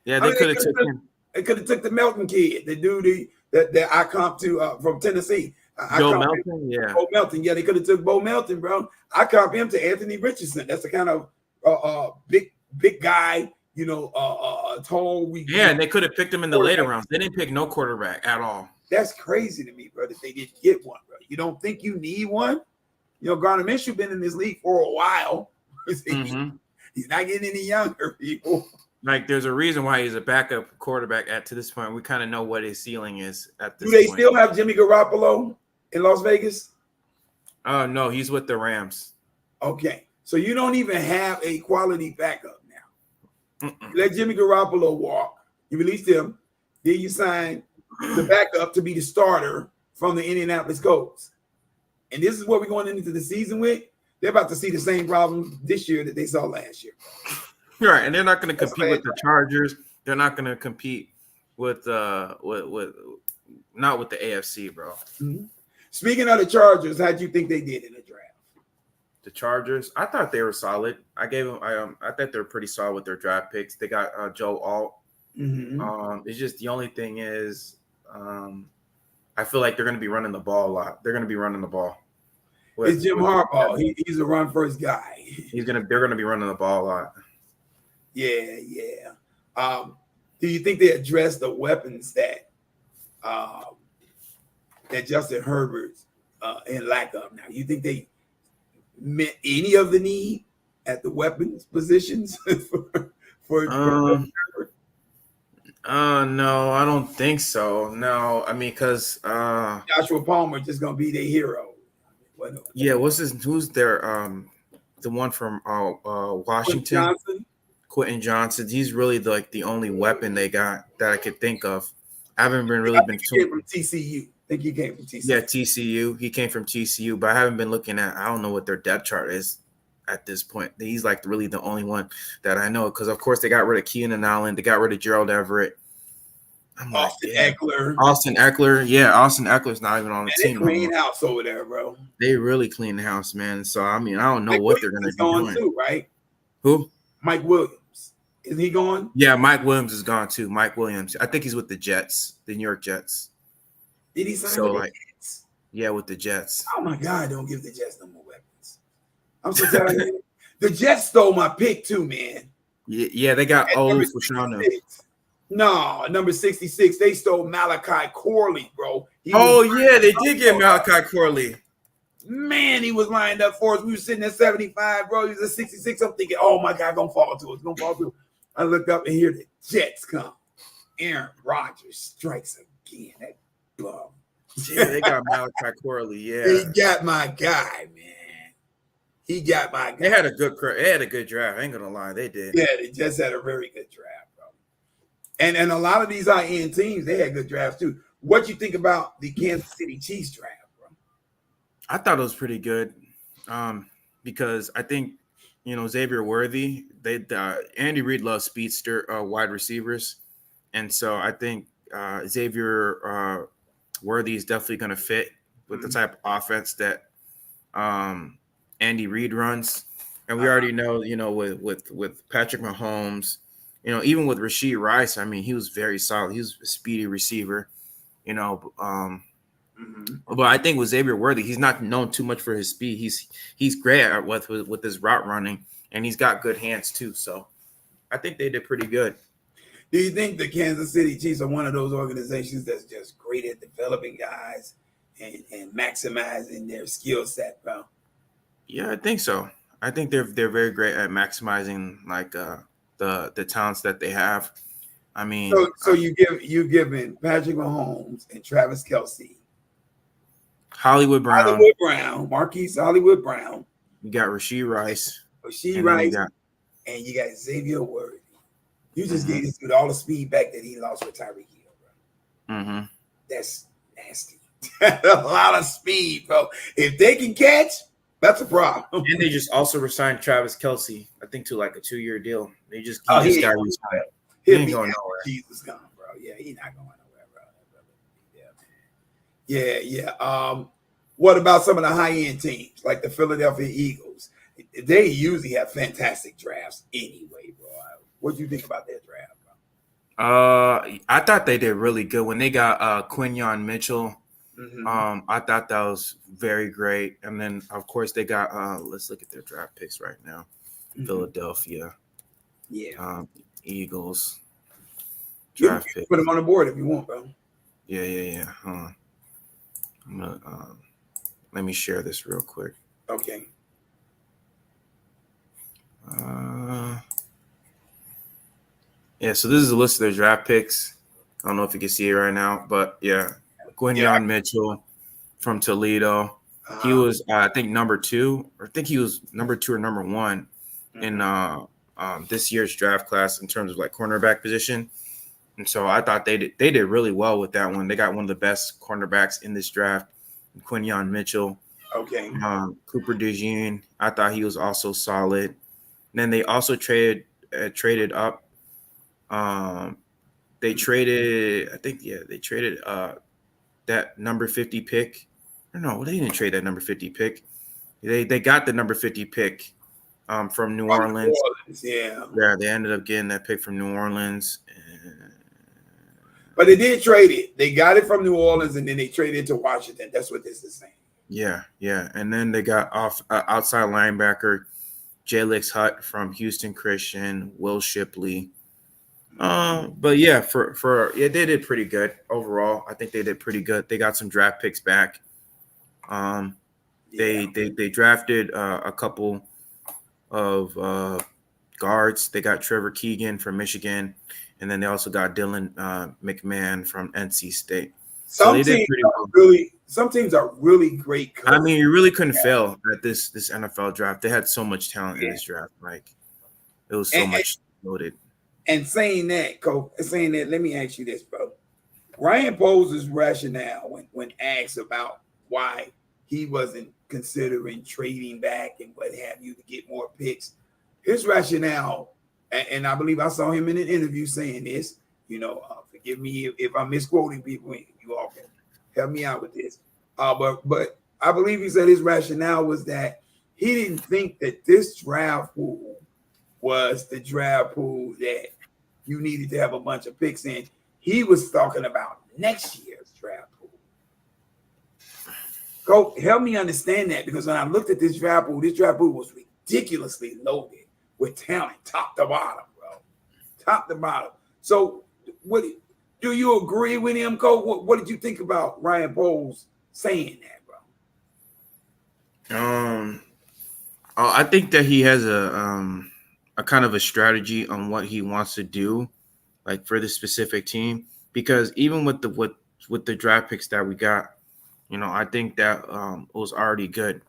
they could have took him. They could have took the Melton kid, the dude that I comp to from Tennessee. Joe Melton, yeah. Bo Melton, yeah. They could have took Bo Melton, bro. I comp him to Anthony Richardson. That's the kind of big guy, tall. And they could have picked him in the later rounds. They didn't pick no quarterback at all. That's crazy to me, bro, that they didn't get one, bro. You don't think you need one? Gardner Minshew been in this league for a while. He's not getting any younger, people. Like, there's a reason why he's a backup quarterback to this point. We kind of know what his ceiling is at this point. Do they still have Jimmy Garoppolo in Las Vegas? No, he's with the Rams. Okay. So you don't even have a quality backup now. You let Jimmy Garoppolo walk. You released him. Then you sign the backup to be the starter from the Indianapolis Colts. And this is what we're going into the season with. They're about to see the same problems this year that they saw last year. Right, and they're not going to compete with the Chargers. They're not going to compete with not with the AFC, bro. Mm-hmm. Speaking of the Chargers, how'd you think they did in the draft? the Chargers. I thought they were solid. I gave them. I thought they were pretty solid with their draft picks. They got Joe Alt. It's just the only thing is, I feel like they're going to be running the ball a lot. They're going to be running the ball. It's Jim Harbaugh. He's a run first guy. They're gonna be running the ball a lot. Yeah. Do you think they address the weapons that Justin Herbert's in lack of now? You think they met any of the need at the weapons positions for no, I don't think so. No, I mean, because Joshua Palmer just gonna be their hero. Yeah, who's their the one from Washington? Quentin Johnson. He's really the only weapon they got that I could think of. I haven't been really been he came from TCU. I think he came from TCU. Yeah, TCU. He came from TCU, but I haven't been looking at. I don't know what their depth chart is at this point. He's really the only one that I know because, of course, they got rid of Keenan Allen. They got rid of Gerald Everett. Austin Eckler. Yeah, Austin Eckler's not even on the team. They clean house over there, bro. They really clean the house, man. So I mean, I don't know what they're gonna be doing. Too, right? Who? Mike Williams. Is he gone? Yeah, Mike Williams is gone too. Mike Williams. I think he's with the Jets, the New York Jets. Did he sign with the Jets? Yeah, with the Jets. Oh my God! Don't give the Jets no more weapons. I'm so tired. The Jets stole my pick too, man. Yeah, they got Fashanu. No, number 66. They stole Malachi Corley, bro. Yeah, they did get Malachi Corley. Man, he was lined up for us. We were sitting at 75, bro. He was at 66. I'm thinking, oh my God, gonna fall to us. Gonna fall through. I look up and hear the Jets come. Aaron Rodgers strikes again. That bum. Yeah, they got Malachi Corley. Yeah, he got my guy, man. He got my guy. They had a good draft. I ain't gonna lie, they did. Yeah, they just had a very good draft, bro. And a lot of these high-end teams, they had good drafts too. What you think about the Kansas City Chiefs draft, bro? I thought it was pretty good, because I think Xavier Worthy. Andy Reid loves speedster wide receivers, and so I think Xavier Worthy is definitely going to fit with the type of offense that Andy Reid runs, and we already know, with Patrick Mahomes, even with Rashee Rice, I mean, he was very solid. He was a speedy receiver, But I think with Xavier Worthy, he's not known too much for his speed. He's great at with his route running, and he's got good hands too. So I think they did pretty good. Do you think the Kansas City Chiefs are one of those organizations that's just great at developing guys and maximizing their skill set, bro? Yeah, I think so. I think they're very great at maximizing the talents that they have. I mean, so you giving Patrick Mahomes and Travis Kelce, Hollywood Brown, Marquise Hollywood Brown. You got Rashee Rice, and you got Xavier Worthy. You just gave this dude all the speed back that he lost with Tyreek Hill, bro. That's nasty. A lot of speed, bro. If they can catch, that's a problem. And they just also resigned Travis Kelce, I think, to a 2-year deal. They just keep this guy resigned. He ain't going nowhere. Jesus gone, bro. Yeah, he's not going nowhere, bro. Yeah. What about some of the high-end teams like the Philadelphia Eagles? They usually have fantastic drafts anyway, bro. What do you think about their draft, bro? I thought they did really good when they got Quinyon Mitchell. I thought that was very great. And then, of course, they got let's look at their draft picks right now. Philadelphia. Yeah. Eagles. Draft pick. Put them on the board if you want, bro. Yeah. Hold on. I'm gonna let me share this real quick. Okay. Yeah, so this is a list of their draft picks. I don't know if you can see it right now, but yeah. Quinyon Mitchell from Toledo. He was, I think, number 2. I think he was number 2 or number 1 in this year's draft class in terms of cornerback position. And so I thought they did really well with that one. They got one of the best cornerbacks in this draft, Quinyon Mitchell. Okay. Cooper DeJean, I thought he was also solid. And then they also traded up. They traded that number 50 pick. No, they didn't trade that number 50 pick. They got the number 50 pick from New Orleans. Yeah. Yeah, they ended up getting that pick from New Orleans. But they did trade it. They got it from New Orleans, and then they traded it to Washington. That's what this is saying. Yeah. And then they got outside linebacker Jalix Hutt from Houston Christian, Will Shipley. But yeah, they did pretty good overall. I think they did pretty good. They got some draft picks back. They drafted a couple of guards. They got Trevor Keegan from Michigan, and then they also got Dylan McMahon from NC State. Some teams are really great. I mean, you really couldn't fail at this NFL draft. They had so much talent in this draft. Like, it was so much loaded. And saying that, let me ask you this, bro. Ryan Poles' rationale when asked about why he wasn't considering trading back and what have you to get more picks, his rationale, and I believe I saw him in an interview saying this, forgive me if I'm misquoting people, you all can help me out with this. But I believe he said his rationale was that he didn't think that this draft pool was the draft pool that you needed to have a bunch of picks in. He was talking about next year's draft pool. Go help me understand that, because when I looked at this draft pool was ridiculously loaded with talent, top to bottom, bro. Top to bottom. So what do you agree with him, Cole? What did you think about Ryan Poles saying that, bro? I think that he has a kind of a strategy on what he wants to do, like for this specific team. Because even with the draft picks that we got, I think that it was already good.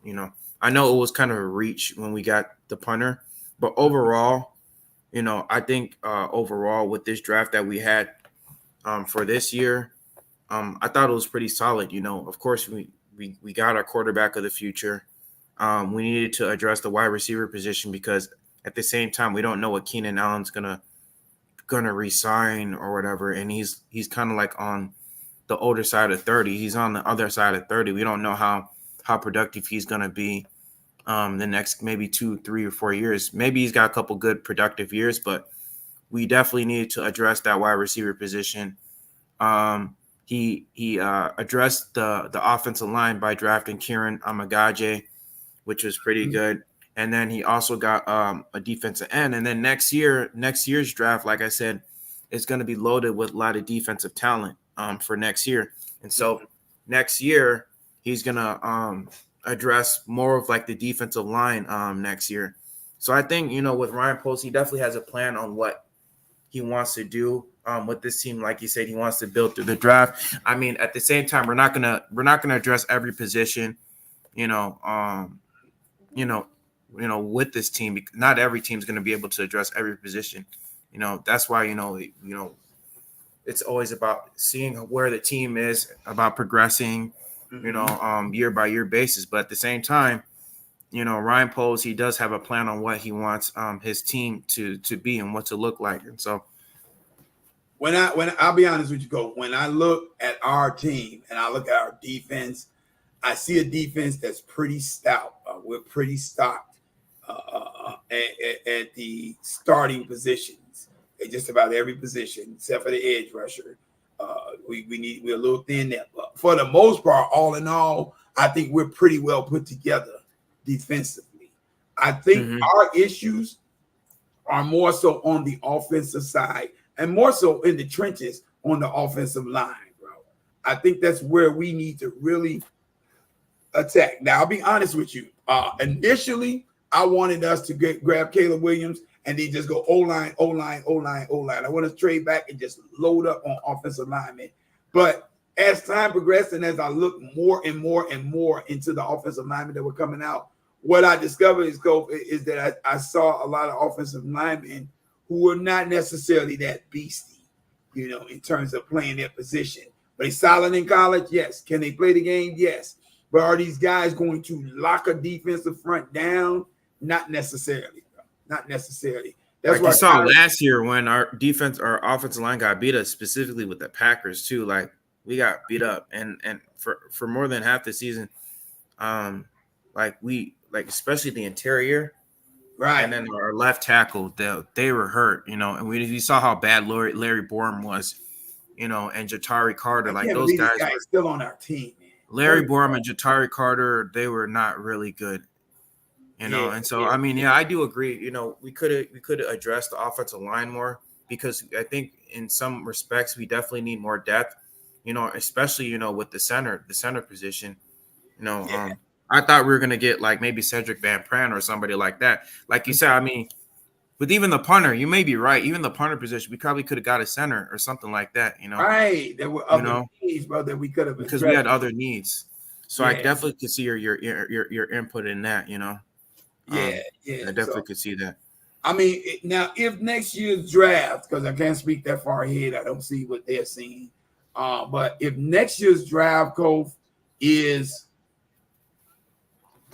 I know it was kind of a reach when we got the punter, but overall, I think overall with this draft that we had for this year, I thought it was pretty solid. Of course we got our quarterback of the future. We needed to address the wide receiver position, because at the same time, we don't know what Keenan Allen's gonna resign or whatever, and he's kind of like on the older side of 30. He's on the other side of 30. We don't know how productive he's gonna be the next maybe 2, 3, or 4 years. Maybe he's got a couple good productive years, but we definitely needed to address that wide receiver position. He addressed the offensive line by drafting Kieran Amagaje, which was pretty good. And then he also got a defensive end. And then next year's draft, like I said, is going to be loaded with a lot of defensive talent for next year. And so next year, he's going to address more of like the defensive line next year. So I think, with Ryan Poles, he definitely has a plan on what he wants to do with this team. Like he said, he wants to build through the draft. I mean, at the same time, we're not gonna address every position, with this team. Not every team is going to be able to address every position. That's why, it's always about seeing where the team is, about progressing, year by year basis. But at the same time, Ryan Poles, he does have a plan on what he wants his team to be and what to look like. And so when I'll be honest with you, Cole, when I look at our team and I look at our defense, I see a defense that's pretty stout. We're pretty stocked at the starting positions, at just about every position except for the edge rusher. We're a little thin there, but for the most part, all in all, I think we're pretty well put together defensively. I think our issues are more so on the offensive side and more so in the trenches on the offensive line, bro. I think that's where we need to really attack. Now, I'll be honest with you. Initially, I wanted us to grab Caleb Williams and then just go O-line. I want to trade back and just load up on offensive linemen. But as time progressed and as I look more and more and more into the offensive linemen that were coming out, what I discovered is that I saw a lot of offensive linemen who were not necessarily that beastie, in terms of playing their position. Are they solid in college? Yes. Can they play the game? Yes. But are these guys going to lock a defensive front down? Not necessarily, bro. Not necessarily. That's what you saw last year when our offensive line got beat up, specifically with the Packers too. Like, we got beat up, and for more than half the season, like we like especially the interior. Right. And then our left tackle, they were hurt, you know, and we saw how bad Larry Borum was, you know, and Jatari Carter. I Like can't those believe this guys guy were is still on our team, man. Larry Borum and Jatari Carter, they were not really good, you know. And so I mean, yeah, I do agree. You know, we could address the offensive line more because I think in some respects we definitely need more depth, you know, especially, you know, with the center position, you know. I thought we were gonna get like maybe Cedric Van Pran or somebody like that. Like you said, I mean, with even the punter, you may be right. Even the punter position, we probably could have got a center or something like that, you know. Right. There were other needs, bro, that we could have because we had other needs. So Yeah. I definitely could see your input in that, you know. Yeah. I definitely could see that. I mean, now if next year's draft, because I can't speak that far ahead, I don't see what they're seeing. But if next year's draft, Kof, is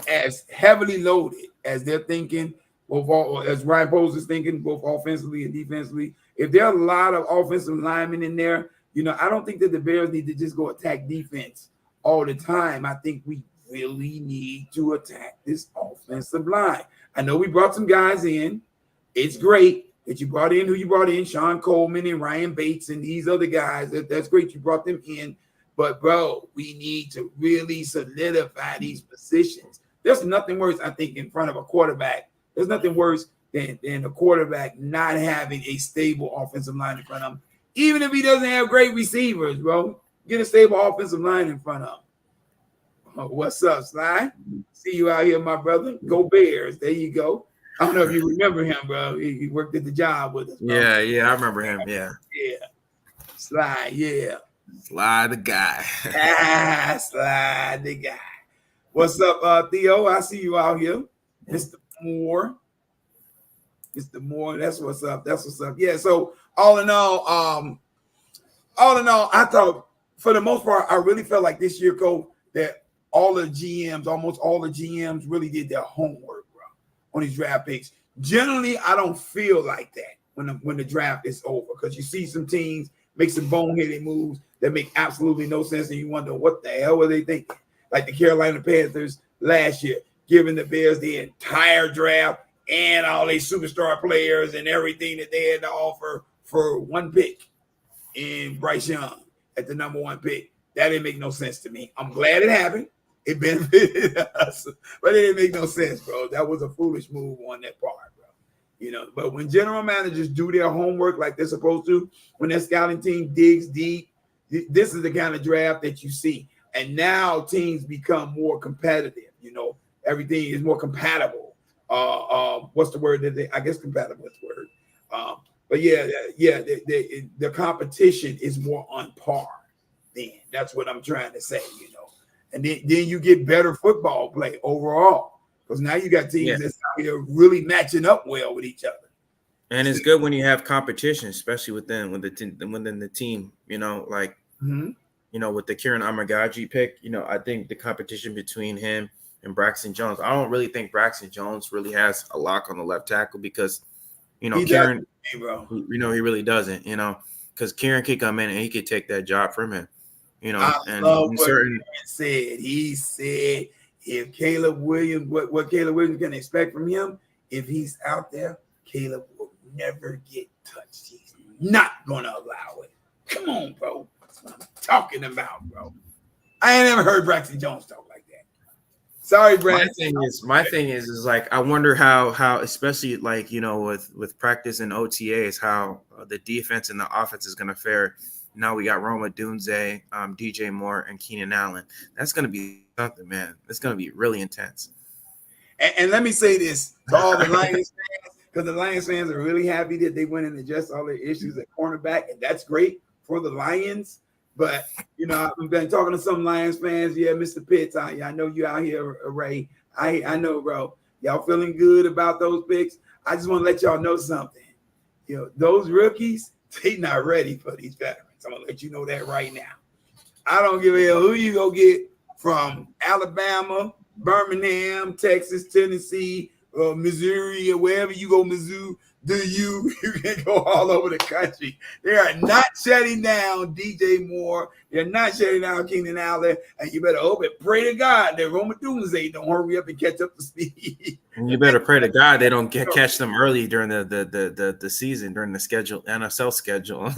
as heavily loaded as they're thinking, as Ryan Poles is thinking, both offensively and defensively, if there are a lot of offensive linemen in there, you know, I don't think that the Bears need to just go attack defense all the time. I think we really need to attack this offensive line. I know we brought some guys in. It's great that you brought in who you brought in, Sean Coleman and Ryan Bates and these other guys. That's great you brought them in. But, bro, we need to really solidify these positions. There's nothing worse, I think, in front of a quarterback. There's nothing worse than a quarterback not having a stable offensive line in front of him. Even if he doesn't have great receivers, bro, get a stable offensive line in front of him. Oh, what's up, Sly? See you out here, my brother. Go Bears. There you go. I don't know if you remember him, bro. He worked at the job with us. Bro. Yeah, I remember him. Yeah. Sly, yeah. Sly the guy. Sly the guy. What's up, Theo? I see you out here. Mr. Moore. That's what's up. Yeah, so all in all, I thought for the most part, I really felt like this year, Coach, that almost all the GMs really did their homework, bro, on these draft picks. Generally, I don't feel like that when the draft is over, because you see some teams make some boneheaded moves that make absolutely no sense, and you wonder what the hell were they thinking? Like the Carolina Panthers last year, giving the Bears the entire draft and all these superstar players and everything that they had to offer for one pick in Bryce Young at the number 1 pick. That didn't make no sense to me. I'm glad it happened. It benefited us, but it didn't make no sense, bro. That was a foolish move on that part, bro. You know, but when general managers do their homework like they're supposed to, when their scouting team digs deep, this is the kind of draft that you see. And now teams become more competitive. You know, everything is more compatible. What's the word that I guess compatible is the word. But the competition is more on par. Then that's what I'm trying to say. You know, and then you get better football play overall, because now you got teams that's out here really matching up well with each other. And it's good when you have competition, especially within the team. You know, like. Mm-hmm. You know, with the Kieran Amagaji pick, you know, I think the competition between him and Braxton Jones, I don't really think Braxton Jones really has a lock on the left tackle because, you know, Kieran, you know, he really doesn't, you know, because Kieran could come in and he could take that job from him, you know. I love what Kieran said. He said if Caleb Williams, what Caleb Williams can expect from him, if he's out there, Caleb will never get touched. He's not going to allow it. Come on, bro. I'm talking about, bro. I ain't never heard Braxton Jones talk like that. Sorry, Brad. My thing is like I wonder how especially like, you know, with practice and OTAs, how the defense and the offense is going to fare. Now we got Roma Dunze, DJ Moore, and Keenan Allen. That's going to be something, man. It's going to be really intense. And let me say this to all the Lions fans, because the Lions fans are really happy that they went and addressed all their issues at cornerback, and that's great for the Lions. But, you know, I've been talking to some Lions fans. Yeah, Mr. Pitts, I know you out here, Ray. I know, bro. Y'all feeling good about those picks? I just want to let y'all know something. You know, those rookies, they not ready for these veterans. I'm going to let you know that right now. I don't give a hell who you go get from Alabama, Birmingham, Texas, Tennessee, Missouri, or wherever you go, Mizzou. You can go all over the country. They are not shutting down DJ Moore. You're not shutting down Keenan Allen, and you better hope and pray to God that Roma Dunze don't hurry up and catch up to speed. And you better pray to God they don't catch them early during the season, during the NFL schedule.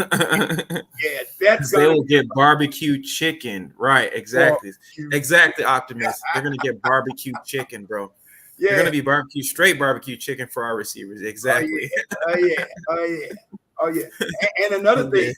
Yeah, that's they will get barbecue chicken. Right, exactly. Exactly, Optimus. They're gonna get barbecue chicken, bro. Yeah. They're gonna be straight barbecue chicken for our receivers. Exactly. Oh yeah. And another thing,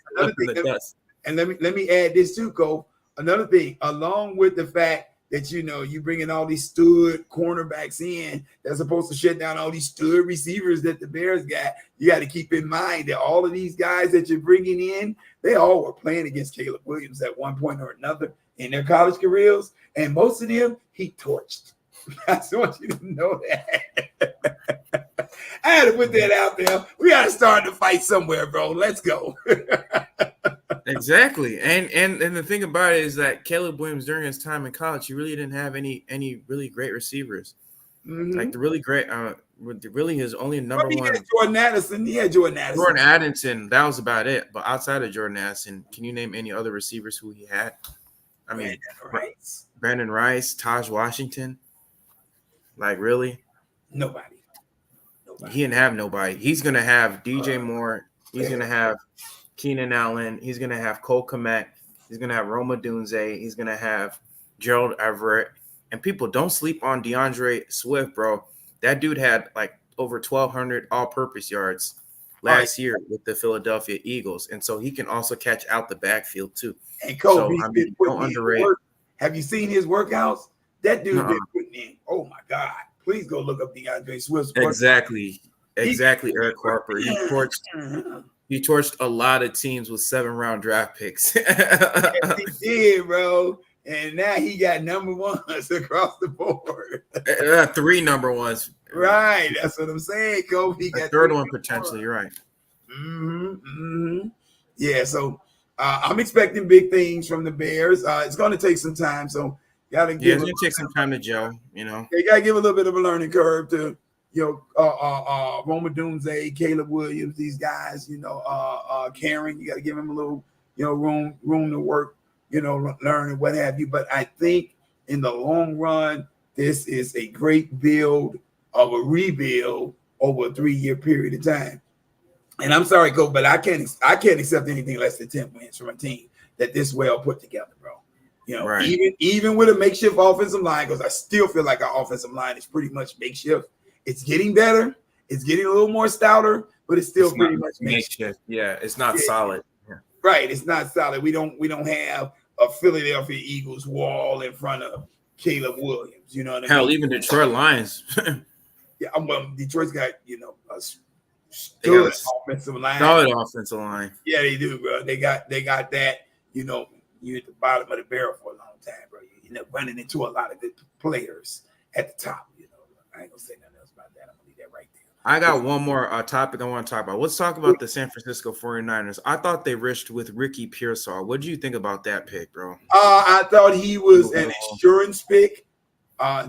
and let me add this too, Cole. Another thing, along with the fact that you bringing all these stud cornerbacks in that's supposed to shut down all these stud receivers that the Bears got. You got to keep in mind that all of these guys that you're bringing in, they all were playing against Caleb Williams at one point or another in their college careers, and most of them he torched. I just want you to know that. I had to put that out there. We got to start the fight somewhere, bro. Let's go. Exactly. And the thing about it is that Caleb Williams, during his time in college, he really didn't have any really great receivers. Mm-hmm. Like the really great, really his only number one. Jordan Addison. He had Jordan Addison. Jordan Addison. That was about it. But outside of Jordan Addison, can you name any other receivers who he had? I mean, Brandon Rice, Taj Washington. Like, really? Nobody. He didn't have nobody. He's going to have DJ Moore. He's going to have Keenan Allen. He's going to have Cole Kmet. He's going to have Roma Dunze. He's going to have Gerald Everett. And people, don't sleep on DeAndre Swift, bro. That dude had like over 1,200 all-purpose yards last year with the Philadelphia Eagles. And so he can also catch out the backfield, too. And Cole, don't underrate. Have you seen his workouts? That dude been putting in. Oh, my God. Please go look up DeAndre Swift's workout. Exactly, Eric Harper. He torched a lot of teams with 7-round draft picks. Yes, he did, bro. And now he got number ones across the board. 3 number ones. Right. That's what I'm saying, Kobe. He got third one potentially. You're right. Yeah, so I'm expecting big things from the Bears. It's going to take some time, so gotta give. Yeah, it's gonna take some time to gel. They gotta give a little bit of a learning curve to Roma Dunze, Caleb Williams, these guys. Karen, you gotta give him a little room to work. Learn and what have you. But I think in the long run, this is a great build of a rebuild over a 3-year period of time. And I'm sorry, Cole, but I can't accept anything less than 10 wins from a team that this well put together, bro. Right. Even with a makeshift offensive line, because I still feel like our offensive line is pretty much makeshift. It's getting better. It's getting a little more stouter, but it's still pretty much makeshift. Yeah, it's not solid. Yeah. Right, it's not solid. We don't have a Philadelphia Eagles wall in front of Caleb Williams. You know what I mean? Hell, even Detroit Lions. Yeah, well, Detroit's got a solid offensive line. Solid offensive line. Yeah, they do, bro. They got that. You're at the bottom of the barrel for a long time, bro. You're running into a lot of good players at the top. I ain't gonna say nothing else about that. I'm gonna leave that right there. I got one more topic I want to talk about. Let's talk about the San Francisco 49ers. I thought they reached with Ricky Pearsall. What did you think about that pick, bro? I thought he was an insurance pick,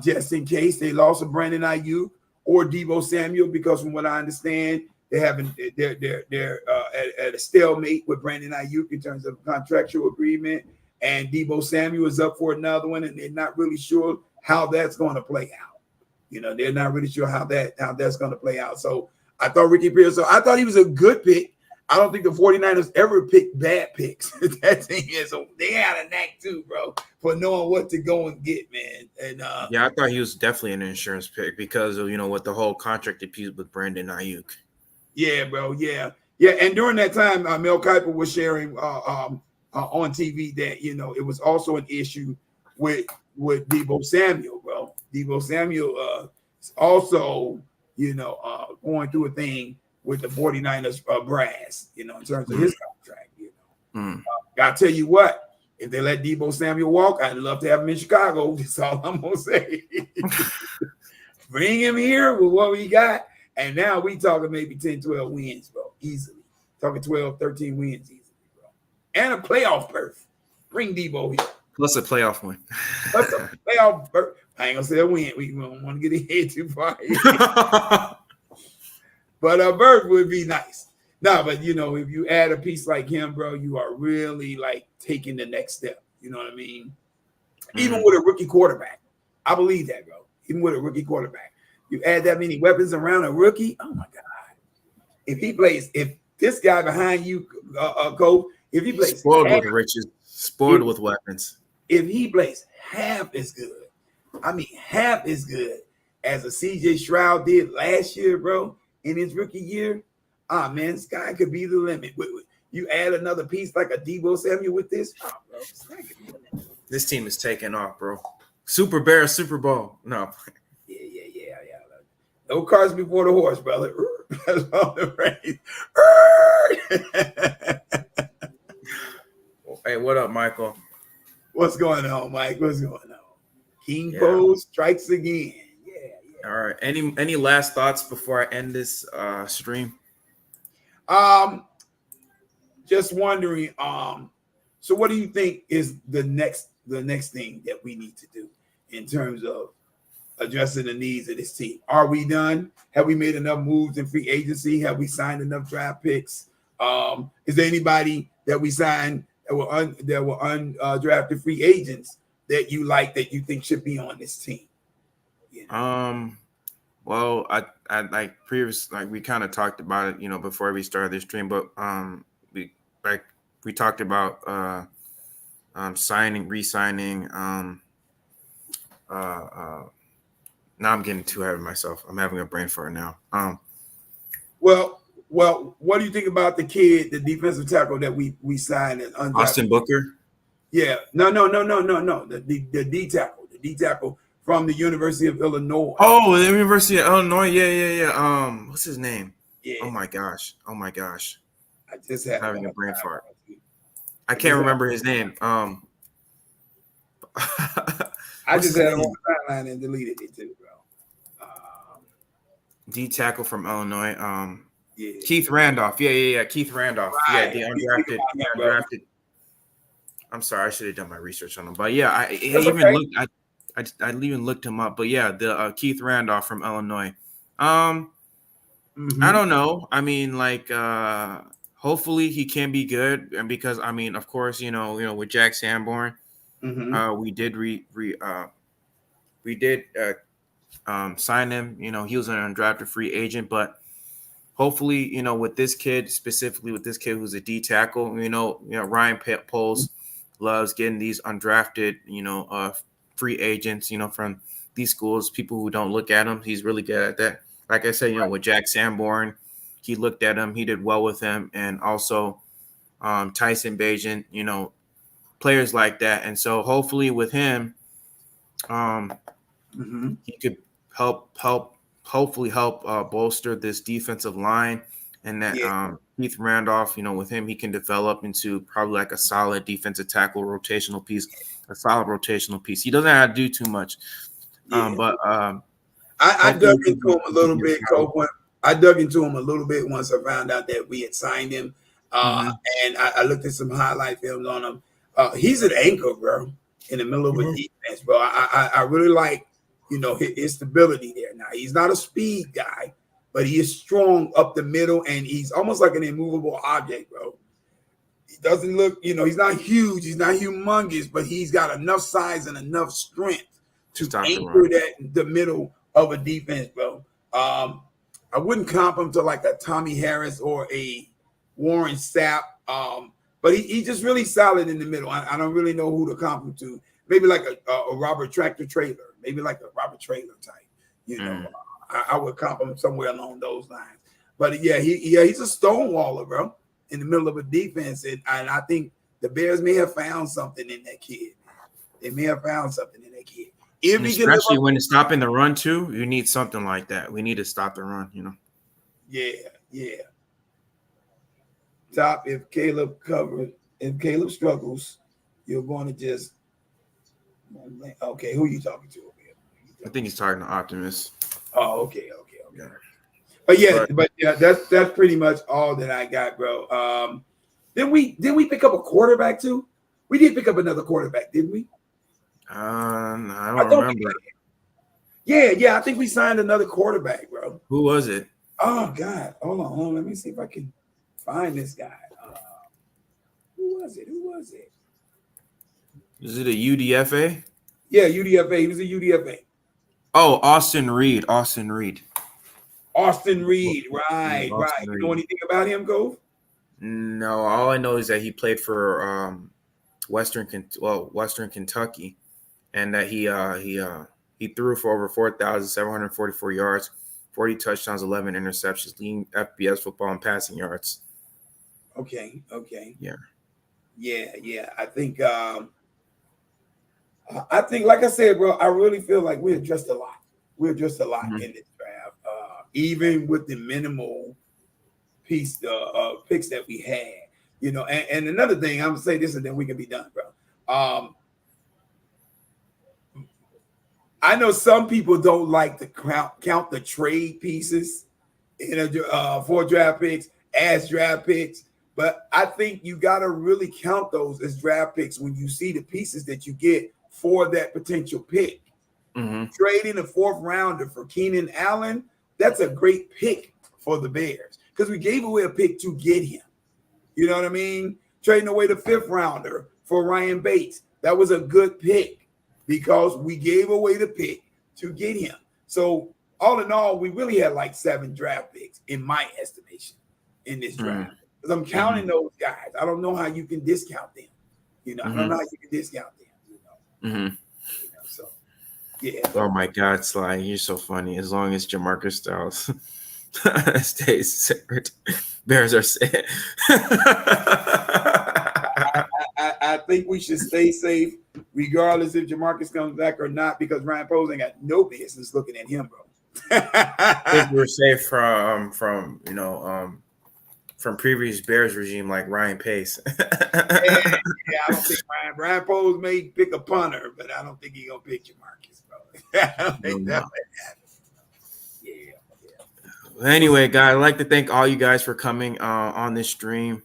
just in case they lost a Brandon Ayuk or Deebo Samuel, because from what I understand, they're at a stalemate with Brandon Ayuk in terms of contractual agreement, and Deebo Samuel is up for another one, and they're not really sure how that's going to play out. They're not really sure how that's going to play out. So I thought Ricky Pearsall, I thought he was a good pick. I don't think the 49ers ever picked bad picks. That thing is, they had a knack too, bro, for knowing what to go and get, man. And yeah, I thought he was definitely an insurance pick because of with the whole contract dispute with Brandon Ayuk. Yeah, bro. Yeah. And during that time, Mel Kiper was sharing on TV that it was also an issue with Deebo Samuel, bro. Deebo Samuel is also going through a thing with the 49ers brass, in terms of his contract. Gotta tell you what, if they let Deebo Samuel walk, I'd love to have him in Chicago. That's all I'm gonna say. Bring him here with what we got. And now we talking maybe 10, 12 wins, bro, easily. Talking 12, 13 wins easily, bro. And a playoff berth. Bring Deebo here. Plus a playoff win. Plus a playoff berth. I ain't going to say a win. We don't want to get ahead too far. But a berth would be nice. No, but you know, if you add a piece like him, bro, you are really like taking the next step. You know what I mean? Even with a rookie quarterback, I believe that, bro. Even with a rookie quarterback, you add that many weapons around a rookie. Oh my god! If this guy behind you, Cole, if he plays spoiled with riches, spoiled with weapons. If he plays half as good, I mean half as good as a CJ Stroud did last year, bro, in his rookie year, man, sky could be the limit. You add another piece like a Deebo Samuel with this, bro, sky could be the limit. This team is taking off, bro. Super Bear, Super Bowl. No. Yeah. No cars before the horse, brother. That's all the phrase. Hey, what up, Michael? What's going on, Mike? What's going on? King Pose strikes again. Yeah. All right. Any last thoughts before I end this stream? Just wondering. So what do you think is the next thing that we need to do in terms of addressing the needs of this team? Are we done? Have we made enough moves in free agency? Have we signed enough draft picks? Is there anybody that we signed that were undrafted free agents that you like that you think should be on this team? Yeah. Well, I like previous, like we kind of talked about it, you know, before we started this stream, but we talked about re-signing. Now I'm getting too ahead of myself. I'm having a brain fart now. Well, what do you think about the kid, the defensive tackle that we signed? Austin Booker? Yeah. No. The D tackle from the University of Illinois. Oh, the University of Illinois. Yeah. What's his name? Yeah. Oh my gosh. I just had having a brain fart. I can't remember his name. I just had him on the sideline and deleted it too, bro. D tackle from Illinois. Yeah. Keith Randolph. Yeah. Keith Randolph. Right. Yeah, the undrafted. I'm sorry, I should have done my research on him. But yeah, I even looked him up. But yeah, the Keith Randolph from Illinois. I don't know. I mean, like, hopefully he can be good, and because I mean, of course, you know, with Jack Sanborn, we did sign him. You know, he was an undrafted free agent, but hopefully, you know, with this kid specifically, with this kid who's a D tackle, you know, Ryan Poles loves getting these undrafted, you know, free agents, you know, from these schools, people who don't look at him. He's really good at that. Like I said, you know, with Jack Sanborn, he looked at him, he did well with him, and also Tyson Bagent, you know, players like that. And so hopefully with him, he could hopefully help bolster this defensive line, and that Keith Randolph, you know, with him, he can develop into probably like a solid defensive tackle rotational piece, a solid rotational piece. He doesn't have to do too much. But I dug into him a little bit, Cole. I dug into him a little bit once I found out that we had signed him. And I looked at some highlight films on him. He's an anchor, bro, in the middle of a defense, bro. I really like, you know, his stability there. Now, he's not a speed guy, but he is strong up the middle, and he's almost like an immovable object, bro. He doesn't look, you know, he's not huge, he's not humongous, but he's got enough size and enough strength to anchor the middle of a defense, bro. I wouldn't comp him to like a Tommy Harris or a Warren Sapp, but he's just really solid in the middle. I don't really know who to comp him to. Maybe like a Robert Tractor Trailer, maybe like a Robert Trailer type. You know, I would comp him somewhere along those lines. But yeah, he's a stonewaller, bro, in the middle of a defense, and I think the Bears may have found something in that kid. They may have found something in that kid. Especially when it's stopping the run too, you need something like that. We need to stop the run, you know. Yeah. Top, if Caleb struggles, you're going to just okay. Who are you talking to? I think he's talking to Optimus. Oh, okay. But yeah, that's pretty much all that I got, bro. Did we pick up a quarterback too? We did pick up another quarterback, didn't we? I don't remember. Yeah. I think we signed another quarterback, bro. Who was it? Oh God, hold on. Let me see if I can. find this guy. Who was it? Is it a UDFA? Yeah, UDFA. He was a UDFA. Oh, Austin Reed. Austin Reed. Right. You know anything about him, Cove? No, all I know is that he played for Western Kentucky, and that he threw for over 4,744 yards, 40 touchdowns, 11 interceptions, leading FBS football and passing yards. Okay. Yeah. I think, like I said, bro, I really feel like we addressed a lot. In this draft, even with the minimal picks that we had, you know. And another thing, I'm gonna say this, and then we can be done, bro. I know some people don't like to count the trade pieces in for draft picks as draft picks, but I think you got to really count those as draft picks when you see the pieces that you get for that potential pick. Mm-hmm. Trading a 4th rounder for Keenan Allen, that's a great pick for the Bears because we gave away a pick to get him. You know what I mean? Trading away the 5th rounder for Ryan Bates, that was a good pick because we gave away the pick to get him. So all in all, we really had like 7 draft picks in my estimation in this draft. Because I'm counting those guys. I don't know how you can discount them. You know, I don't know how you can discount them. So, yeah. Oh my God, Sly, you're so funny. As long as Jamarcus Styles stays separate, Bears are safe. I think we should stay safe, regardless if Jamarcus comes back or not, because Ryan Poles ain't got no business looking at him, bro. If we're safe from previous Bears regime like Ryan Pace. I don't think Ryan Poles may pick a punter, but I don't think he's gonna pick Jamarcus, bro. I don't think that would happen. Yeah. Anyway, guys, I'd like to thank all you guys for coming on this stream.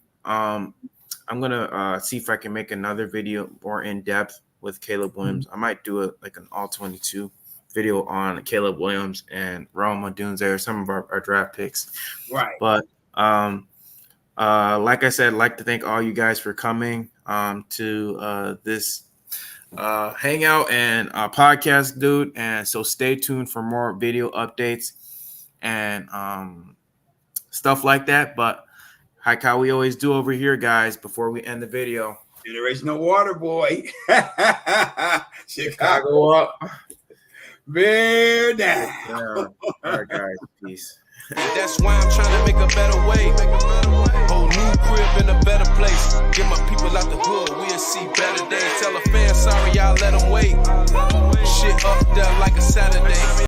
I'm gonna see if I can make another video more in depth with Caleb Williams. I might do like an all 22 video on Caleb Williams and Rome Odunze or some of our draft picks. Right. But like I said, I'd like to thank all you guys for coming to this hangout and podcast, dude. And so stay tuned for more video updates and stuff like that. But like how we always do over here, guys, before we end the video. Generational water boy. Chicago up. Bear down. Yeah. All right, guys. Peace. That's why I'm trying to make a better way. Whole new crib in a better place. Get my people out the hood, we'll see better days. Tell a fan sorry, y'all let them wait. Shit up there like a Saturday.